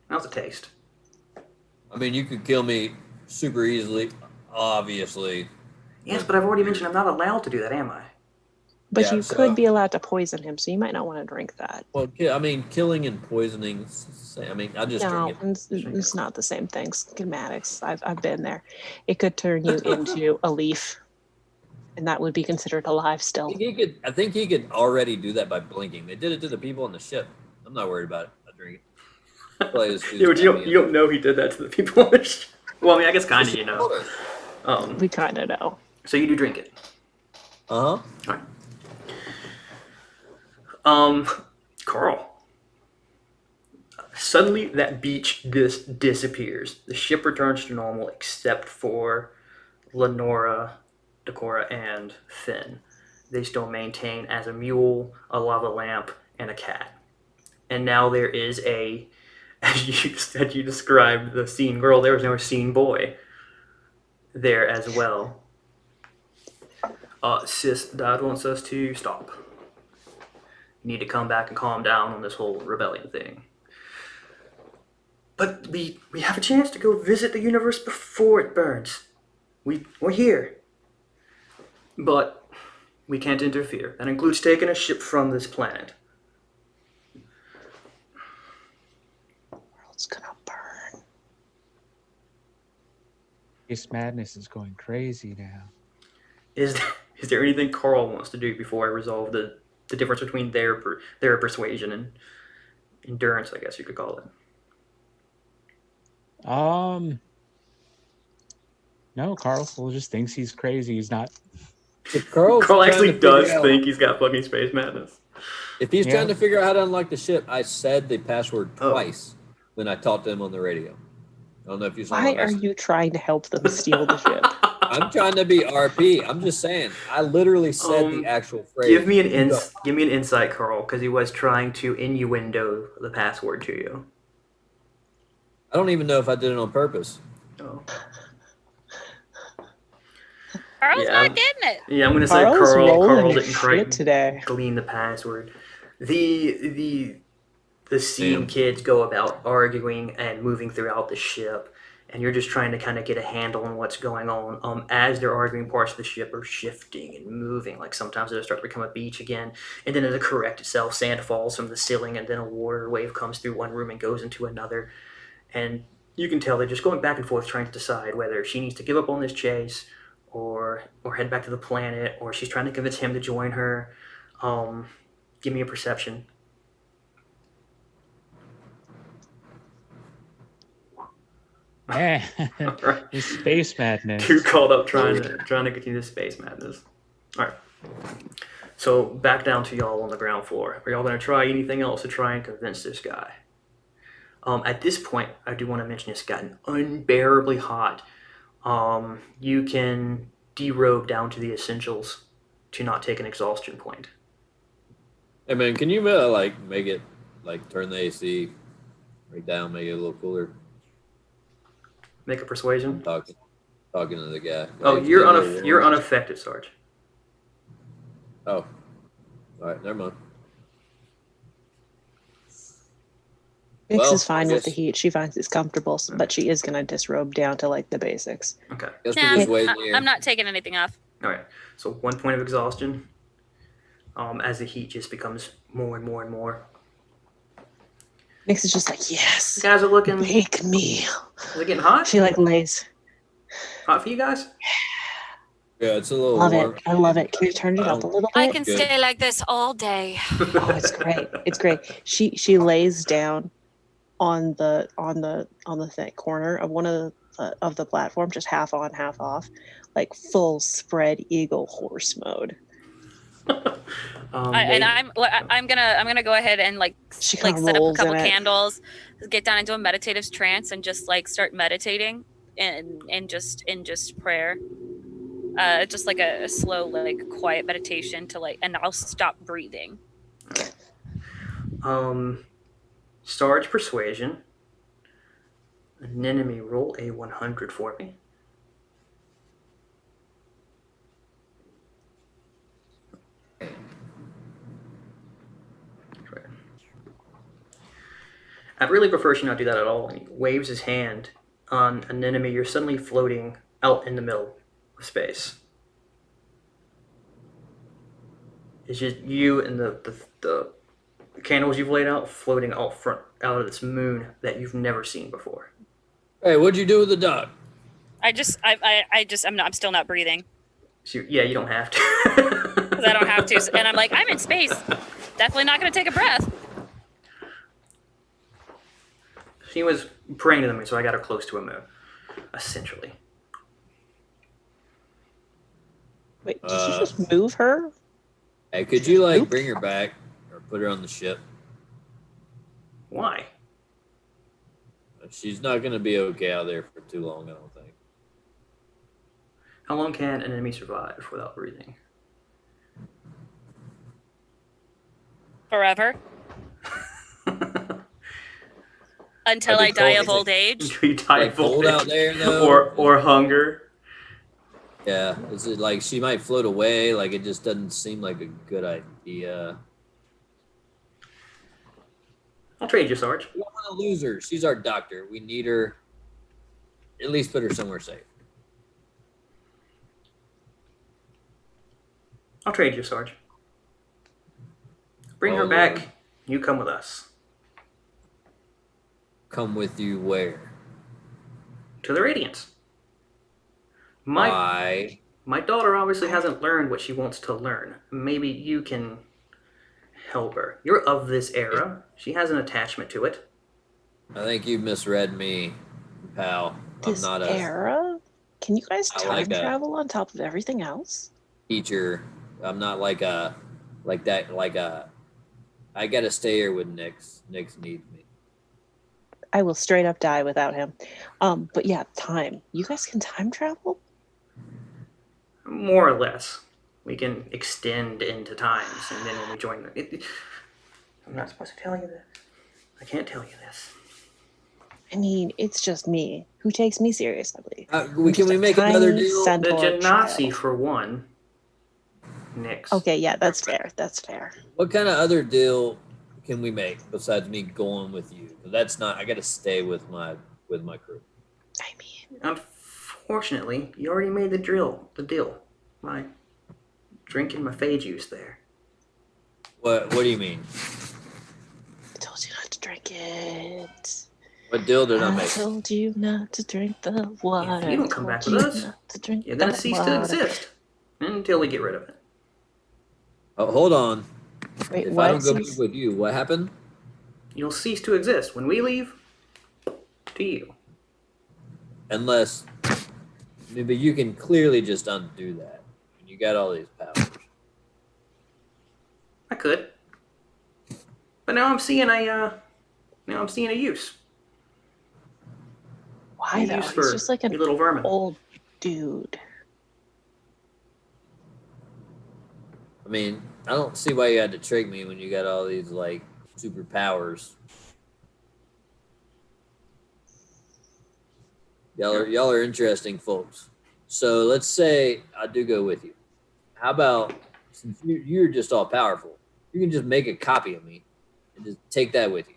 How's it taste? I mean, you could kill me super easily, obviously. Yes, but I've already mentioned I'm not allowed to do that, am I? But Yeah, you so- could be allowed to poison him, so you might not want to drink that. Well, I mean, killing and poisoning. I mean, I just No, drink it. it's not the same thing. Schematics. I've been there. It could turn you into a leaf, and that would be considered alive still. I think he could already do that by blinking. They did it to the people on the ship. I'm not worried about it. I drink it. Play this Yeah, but you don't know he did that to the people on the ship. Well, I mean, I guess kind of, you know. We kind of know. So you do drink it. Uh huh. Carl. Suddenly, that beach disappears. The ship returns to normal, except for Lenora, Decora, and Finn. They still maintain as a mule, a lava lamp, and a cat. And now there is as you described the scene girl, there is now a scene boy there as well. Sis, Dad wants us to stop. You need to come back and calm down on this whole rebellion thing. But we have a chance to go visit the universe before it burns. We're here. But we can't interfere. That includes taking a ship from this planet. The world's gonna burn. Space madness is going crazy now. Is there anything Carl wants to do before I resolve the difference between their persuasion and endurance, I guess you could call it? No, Carl just thinks he's crazy. He's not. Carl actually does think he's got fucking space madness. If he's trying to figure out how to unlock the ship, I said the password twice when I talked to him on the radio. I don't know if you saw. Why are you trying to help them steal the ship? I'm trying to be RP. I'm just saying. I literally said the actual phrase. Give me an insight, Carl, because he was trying to innuendo the password to you. I don't even know if I did it on purpose. Oh. Carl's not getting it. Yeah, I'm gonna say Carl's Carl rolling didn't shit today. glean the password. The scene kids go about arguing and moving throughout the ship, and you're just trying to kind of get a handle on what's going on. As they're arguing, parts of the ship are shifting and moving. Like sometimes it'll start to become a beach again, and then it'll correct itself. Sand falls from the ceiling, and then a water wave comes through one room and goes into another. And you can tell they're just going back and forth trying to decide whether she needs to give up on this chase or head back to the planet, or she's trying to convince him to join her. Give me a perception. Man, it's space madness. Too caught up trying to continue the space madness. All right. So back down to y'all on the ground floor. Are y'all going to try anything else to try and convince this guy? At this point, I do want to mention it's gotten unbearably hot. You can derobe down to the essentials to not take an exhaustion point. Hey man, can you make it turn the AC right down, make it a little cooler? Make a persuasion. Talking to the guy. Oh, you're unaffected, Sarge. Oh, all right, never mind. Mix is fine with the heat. She finds it's comfortable, but she is going to disrobe down to the basics. Okay. I'm not taking anything off. All right. So 1 point of exhaustion. As the heat just becomes more and more and more. Mix is just like, yes. You guys are looking. Make me. Is it getting hot? She lays. Hot for you guys? Yeah, it's a little Love warm. it. I love it. Can you turn it up a little bit? I can stay like this all day. Oh, it's great. It's great. She lays down on the corner of one of the platform, just half on, half off, like full spread eagle horse mode. I'm gonna go ahead and She set kinda up a rolls couple in it. candles, get down into a meditative trance, and just start meditating and just prayer. Just like a slow quiet meditation to and I'll stop breathing. Sarge persuasion. An enemy, roll a 100 for me. I'd really prefer she not do that at all. He waves his hand on an enemy. You're suddenly floating out in the middle of space. It's just you and the candles you've laid out floating out of this moon that you've never seen before. Hey, what'd you do with the dog? I'm still not breathing So, yeah, you don't have to. because I don't have to, and I'm like, I'm in space. Definitely not going to take a breath. She was praying to the moon, so I got her close to a moon, essentially. Wait, did you just move her? Hey, could you like bring her back or put her on the ship? Why? She's not gonna be okay out there for too long, I don't think. How long can an enemy survive without breathing? Forever. Until I die of old age. Until you die Like of old cold age. out there though, or hunger. Yeah, is it like she might float away? Like it just doesn't seem like a good idea. I'll trade you, Sarge. We don't want to lose her. She's our doctor. We need her. At least put her somewhere safe. I'll trade you, Sarge. Bring her Lord. back. You come with us Come with you where? to the Radiance. My Why? my daughter obviously hasn't learned what she wants to learn. Maybe you can help her. You're of this era. She has an attachment to it. I think you misread me, pal. This I'm not a era? Can you guys I time like that. travel on top of everything else? teacher. I'm not like a I gotta stay here with Nix. Nix needs me. I will straight up die without him. But yeah, time. You guys can time travel? More or less. We can extend into times, and then when we join I'm not supposed to tell you this. I can't tell you this. I mean, it's just me. Who takes me seriously? Can we make another deal? The centaur Genasi, child. for one. Nix. Okay, yeah, that's fair. That's fair. What kind of other deal can we make besides me going with you? 'Cause that's not. I gotta stay with my crew. I mean, Unfortunately, you already made the deal. My drinking my Fey juice there. What do you mean? I told you not to drink it. What deal did I I make? told you not to drink the water. If you don't come back Told with you us, not to drink you're gonna that cease to water. exist until we get rid of it. Oh, hold on. Wait, If what? I don't go move with you, what happened? You'll cease to exist when we leave. To you. Unless, but you can clearly just undo that. You got all these powers. I could. But now I'm seeing a use. Why A though? use He's for just like you an little vermin. old dude. I mean, I don't see why you had to trick me when you got all these like superpowers. Y'all are interesting folks. So let's say I do go with you. How about since you're just all powerful, you can just make a copy of me and just take that with you.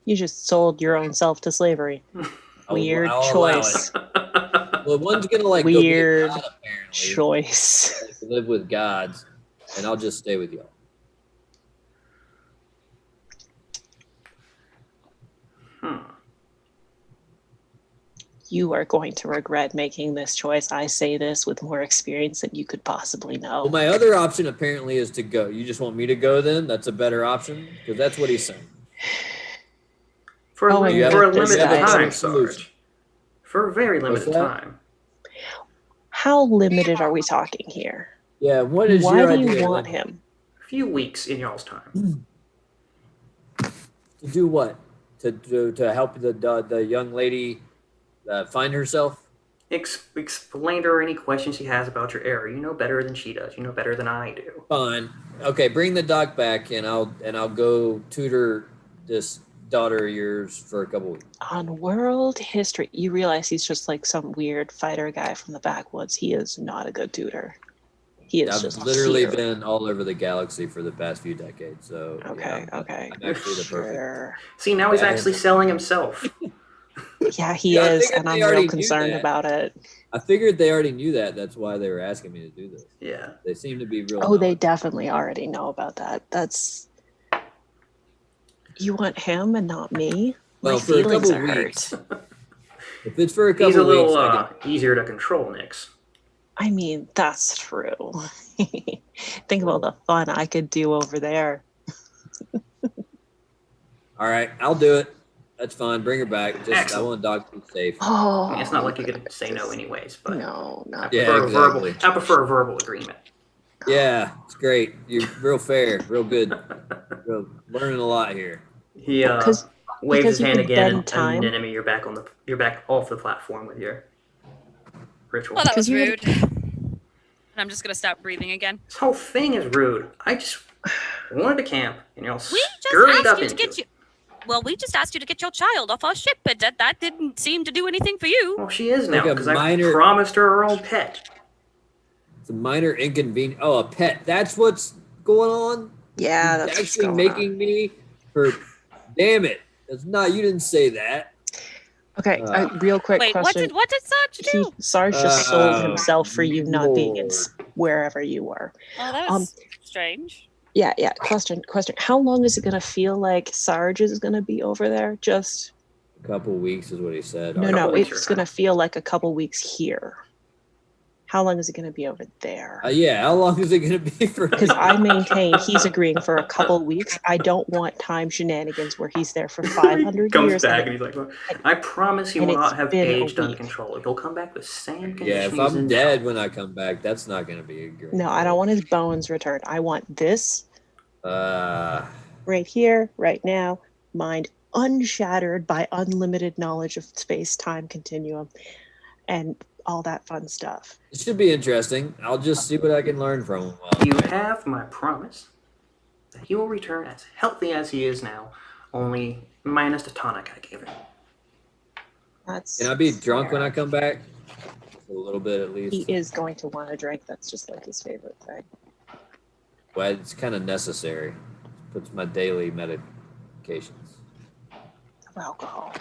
You just sold your own self to slavery. Weird I'll allow choice. it. Well, one's gonna like Weird go be a god, apparently. choice. Like, live with gods, and I'll just stay with y'all. You are going to regret making this choice. I say this with more experience than you could possibly know. Well, my other option apparently is to go. You just want me to go then? That's a better option? Because that's what he's saying. For a Oh, limited you have to time, decide. Sarge. For a very limited What's that? time. How limited are we talking here? Yeah, what is Why your do idea? you want him? A few weeks in y'all's time. To do what? To help the young lady find herself? Explain to her any questions she has about your era. You know better than she does. You know better than I do. Fine. Okay, bring the doc back, and I'll go tutor this daughter of yours for a couple weeks. On world history, you realize he's just like some weird fighter guy from the backwoods. He is not a good tutor. He is I've just literally here. been all over the galaxy for the past few decades, so Okay, yeah, okay. I'm actually the perfect. Sure. See, now he's Yeah. actually selling himself. Yeah, he Yeah, I is, figured and they I'm already real knew concerned that. about it. I figured they already knew that. That's why they were asking me to do this. Yeah. They seem to be real. Oh, they knowledgeable. definitely already know about that. That's you want him and not me. Well, My for a feelings couple are weeks. hurt. If it's for a couple He's a little weeks, I can, easier to control, Nyx. I mean, that's true. Think about the fun I could do over there. all right, I'll do it. That's fine. Bring her back. Just Excellent. I want Doc to be safe. Oh, I mean, it's not like you could say no anyways, but no, I not Yeah, prefer exactly. I prefer a verbal agreement. Yeah, it's great. You're real fair, real good. Real, learning a lot here. He Because- waves because his you hand could again, bend time. and enemy, you're back off the platform with your ritual. Well, that was 'Cause you rude. And I'm just gonna stop breathing again. This whole thing is rude. I just wanted to camp, and y'all We just scurried up asked you to into get it. you. Well, we just asked you to get your child off our ship, but that didn't seem to do anything for you. Well, she is now Like a because I minor- promised her her own pet. It's a minor inconvenience. Oh, a pet. That's what's going on. yeah, You're that's what's actually going making on. me for. Damn it! That's not. You didn't say that. Okay, real quick Wait, question. what did Sarge do? Sarge just sold Oh, himself for you not being in Lord. wherever you were. Oh, that was strange. Yeah. Question. How long is it gonna feel like Sarge is gonna be over there? Just A couple weeks is what he said. no. couple weeks It's or gonna feel like a couple weeks here. How long is it gonna be over there? Yeah. How long is it going to be for? Because I maintain he's agreeing for a couple weeks. I don't want time shenanigans where he's there for 500 Comes years. back and he's like, well, I promise he and will not it's have been a aged week. uncontrollably. He'll come back the same condition Yeah, if he was I'm in dead now. when I come back, that's not going to be a great. No, I don't want his bones returned. I want this right here, right now, mind unshattered by unlimited knowledge of space-time continuum and all that fun stuff. It should be interesting. I'll just see what I can learn from him. You have my promise that he will return as healthy as he is now, only minus the tonic I gave him. That's Can I be drunk when fair. I come back? A little bit at least. He is going to want to drink. That's just like his favorite thing. But it's kind of necessary. Puts my daily medications. Of alcohol.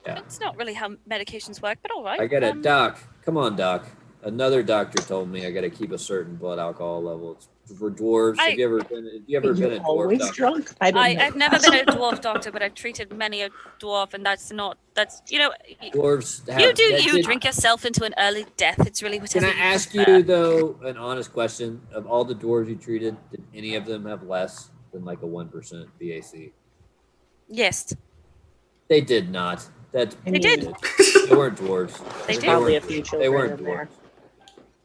Yeah. That's not really how medications work, but all right. I got a doc. Come on, doc. Another doctor told me I got to keep a certain blood alcohol level. It's for dwarves. Have you ever been a You're dwarf always doctor? drunk? I didn't know I've never that. been a dwarf doctor, but I've treated many a dwarf, and that's Dwarves have, you do that you did- drink yourself into an early death. It's really Can whatever I ask prefer. you though an honest question? Of all the dwarves you treated, did any of them have less than like a 1% BAC? Yes, They did not. That's I They did. They weren't dwarves. They There's did. probably a weren't few dwarves. children They weren't in there. dwarves.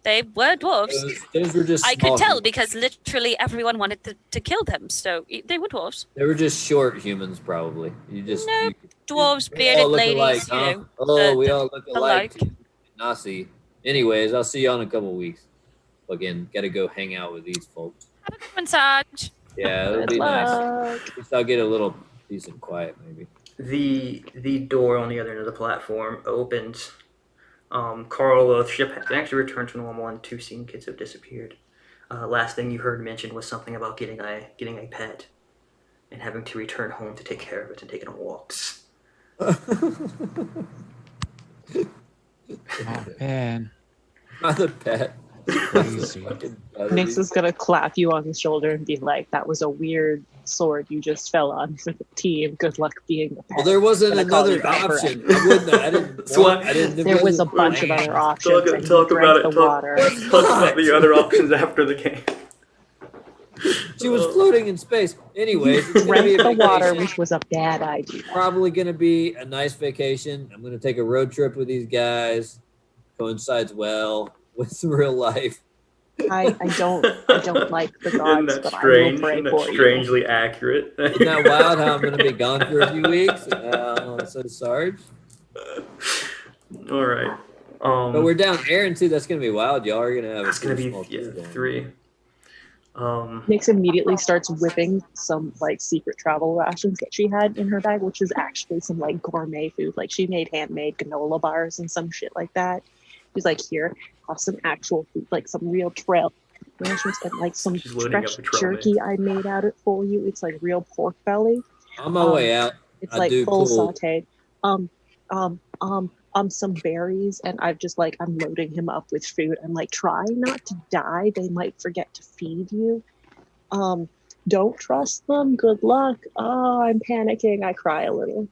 they were dwarves. Those were just. I small could tell humans. because literally everyone wanted to kill them, so they were dwarves. They were just short humans, probably. No, you- Dwarves, we bearded all look ladies, alike, you huh? know. Oh, we all look alike. alike. Nasi. Anyways, I'll see you in a couple weeks. Again, gotta go hang out with these folks. Have a good one, Sarge. Yeah, it'll Good be nice. luck. At least I'll get a little peace and quiet, maybe. The door on the other end of the platform opens. Carl, the ship has actually returned to normal, and 2 scene kids have disappeared. Last thing you heard mentioned was something about getting a pet and having to return home to take care of it and take it on walks. Oh, man. Not a pet. Crazy. Fucking Nyx is gonna clap you on the shoulder and be like, "That was a weird sword you just fell on for the team. Good luck being the pet." Well, there wasn't Gonna call you another that option. I wouldn't. I didn't. So want- what- I didn't. There was a bunch of other options, and you drank the water. Talk about the other options after the game. She was floating in space. Anyways, it's gonna be Drank a the water, vacation. which was a bad idea. Probably gonna be a nice vacation. I'm gonna take a road trip with these guys. Coincides well with some real life. I don't like the Isn't gods, that but I will strange? pray Isn't that for you. strangely accurate? Isn't that wild how I'm gonna be gone for a few weeks? So Sarge. All right. But we're down Aaron too. That's gonna be wild. Y'all are gonna have That's gonna be small tour going. 3. Nyx immediately starts whipping some like secret travel rations that she had in her bag, which is actually some like gourmet food. Like she made handmade granola bars and some shit like that. She's like, "Here, have some actual food, like some real trail rations and like some She's loading up fresh the trail jerky I made out it for you. It's like real pork belly. On my way out. It's I like do full cool. sauteed. some berries, and I'm loading him up with food. I'm like, try not to die. They might forget to feed you. Don't trust them. Good luck. Oh, I'm panicking. I cry a little.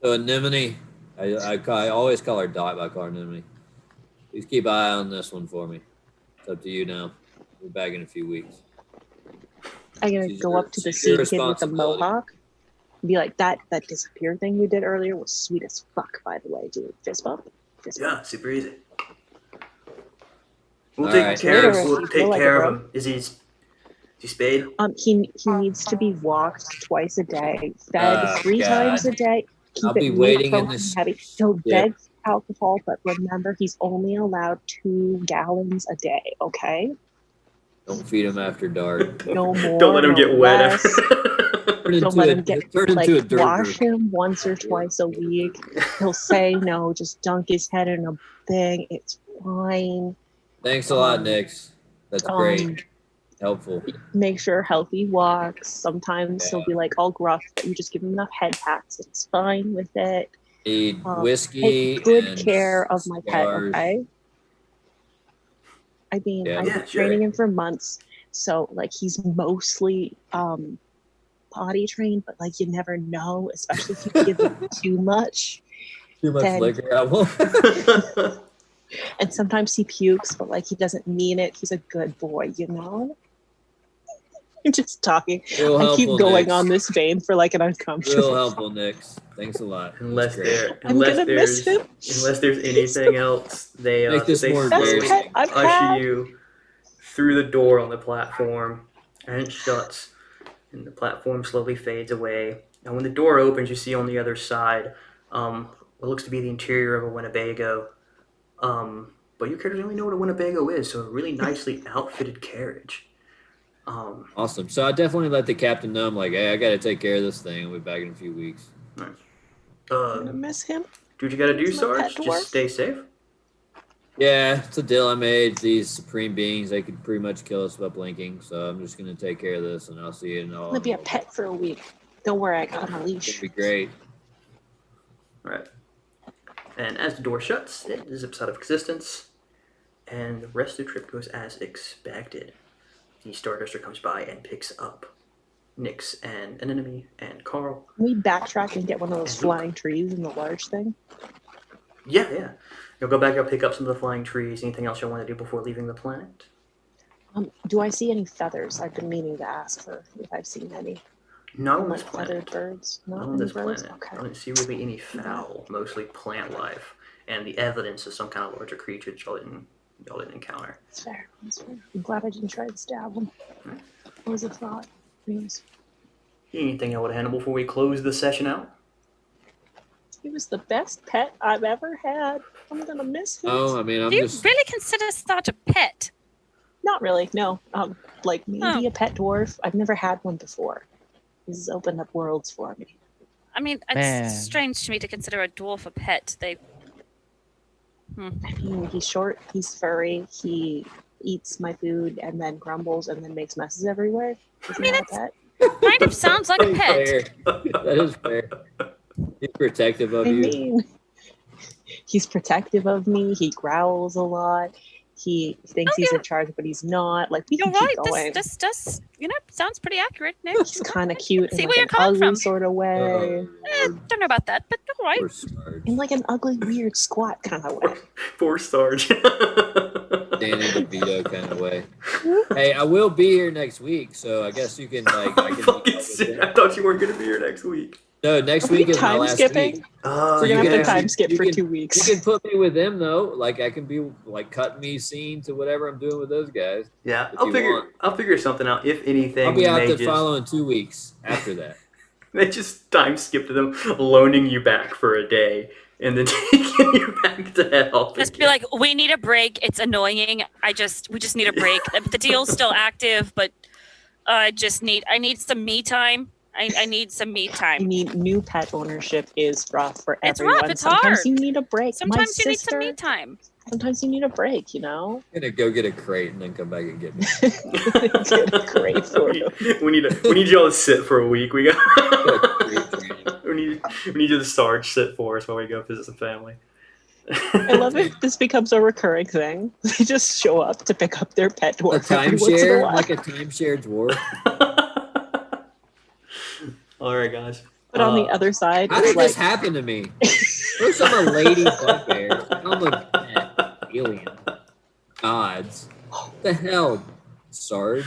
So Anemone, I always call her Dot, but I call her Anemone. Please keep an eye on this one for me. It's up to you now. We're back in a few weeks. I'm gonna go up to the seed kid with the responsibility. mohawk and be like, that disappear thing you did earlier was sweet as fuck, by the way, dude. Fist bump? Fist bump. Yeah, super easy. We'll All take right. care of Later, him. We'll if you take feel like care it, of him. Is he spayed? He needs to be walked twice a day, fed 3 times a day. Keep I'll it be meat, waiting in protein this. heavy. He'll Yeah. beg for alcohol, but remember, he's only allowed 2 gallons a day. Okay, Don't feed him after dark. no more. Don't let him no get wet. less. Don't let him get turn like into a dirt wash bird. him once or twice a week. He'll say no. Just dunk his head in a thing. It's fine. Thanks a lot, Um, Nix. That's great. Helpful. Make sure healthy walks. Sometimes he'll be like all gruff, but you just give him enough head pats. It's fine with it. Need whiskey. Take good and care of my pet, cigars. okay? I mean, Yeah. I've Yeah, been sure. training him for months, so like he's mostly potty trained, but like you never know, especially if you give him too much. Too much Then- liquor. I won't. And sometimes he pukes, but like he doesn't mean it. He's a good boy, you know? I'm just talking. Real I keep helpful, going Nix. on this vein for like an Real uncomfortable. helpful, Nix. Thanks a lot. unless That's great. I'm gonna miss him. unless there's anything else, they Make this more Best slowly pet I've usher had. you through the door on the platform, and it shuts, and the platform slowly fades away. And when the door opens, you see on the other side what looks to be the interior of a Winnebago. But your characters only know what a Winnebago is, so a really nicely outfitted carriage. Awesome. So I definitely let the captain know. I'm like, hey, I got to take care of this thing. I'll be back in a few weeks. I'm gonna miss him. Do what you gotta do, He's my pet Sarge. dwarf. Just stay safe. Yeah, it's a deal I made. These supreme beings, they could pretty much kill us by blinking. So I'm just going to take care of this, and I'll see you in all. I'm gonna be a pet for a week. Don't worry, I got him a It'll leash. be great. All right. And as the door shuts, it zips out of existence, and the rest of the trip goes as expected. The Starduster comes by and picks up Nyx and an enemy and Carl. Can we backtrack and get one of those flying trees in the large thing? Yeah. You'll go back up, pick up some of the flying trees. Anything else you'll want to do before leaving the planet? Do I see any feathers? I've been meaning to ask for if I've seen any. Not on Like this feathered planet. birds? Not Not on any this birds? planet. Okay. I don't see really any fowl, mostly plant life, and the evidence of some kind of larger creature that y'all didn't encounter. That's fair. That's fair. I'm glad I didn't try to stab him. What was a thought? Anyways, Anything I would handle before we close the session out? he was the best pet I've ever had. I'm gonna miss him. Oh, I mean, I'm Do you just. really consider Start a pet? Not really. No. Like maybe Oh. a pet dwarf. I've never had one before. This has opened up worlds for me. I mean, it's Man. strange to me to consider a dwarf a pet. I mean, he's short. He's furry. He eats my food and then grumbles and then makes messes everywhere. Isn't mean, that a pet? Kind of sounds like a That's pet. fair. That is fair. He's protective of I you. mean, he's protective of me. He growls a lot. He thinks he's in charge, but he's not. Like, we You're can keep right. going. This does, sounds pretty accurate, Nick. He's kind of cute See in where like you're an coming ugly from. sort of way. Don't know about that, but all right. Poor Sarge. In like an ugly, weird, squat kind of way. Poor Sarge. Danny DeVito kind of way. Hey, I will be here next week, so I guess you can like. I can Fucking sick. I thought you weren't gonna be here next week. No, next Are we week is my time last skipping? week. Oh, We're you gonna can have to actually- time skip you for can- 2 You weeks. can put me with them though. Like I can be like cut me scene to whatever I'm doing with those guys. yeah. if I'll you figure. want. I'll figure something out. If anything, I'll be out they the following 2 weeks after that. They just time skipped them, loaning you back for a day, and then taking you back to head off. Just be again. like, we need a break. It's annoying. We just need a break. The deal's still active, but I need some me time. I need some me I time. mean, new pet ownership is rough for It's everyone. rough, it's Sometimes hard. you need a break. Sometimes My you need some sister, me time. sometimes you need a break, you know? I'm gonna go get a crate and then come back and get me. Great for you. we need y'all to sit for a week. We got. Crate training. we need you to Sarge sit for us while we go visit some family. I love if this becomes a recurring thing. They just show up to pick up their pet A dwarf every once in a timeshare, while. like a timeshare dwarf. All right, guys. But on the other side, How it's did like this happen to me? First I'm a lady bugbear, now I'm a pet alien. Gods. What the hell, Sarge?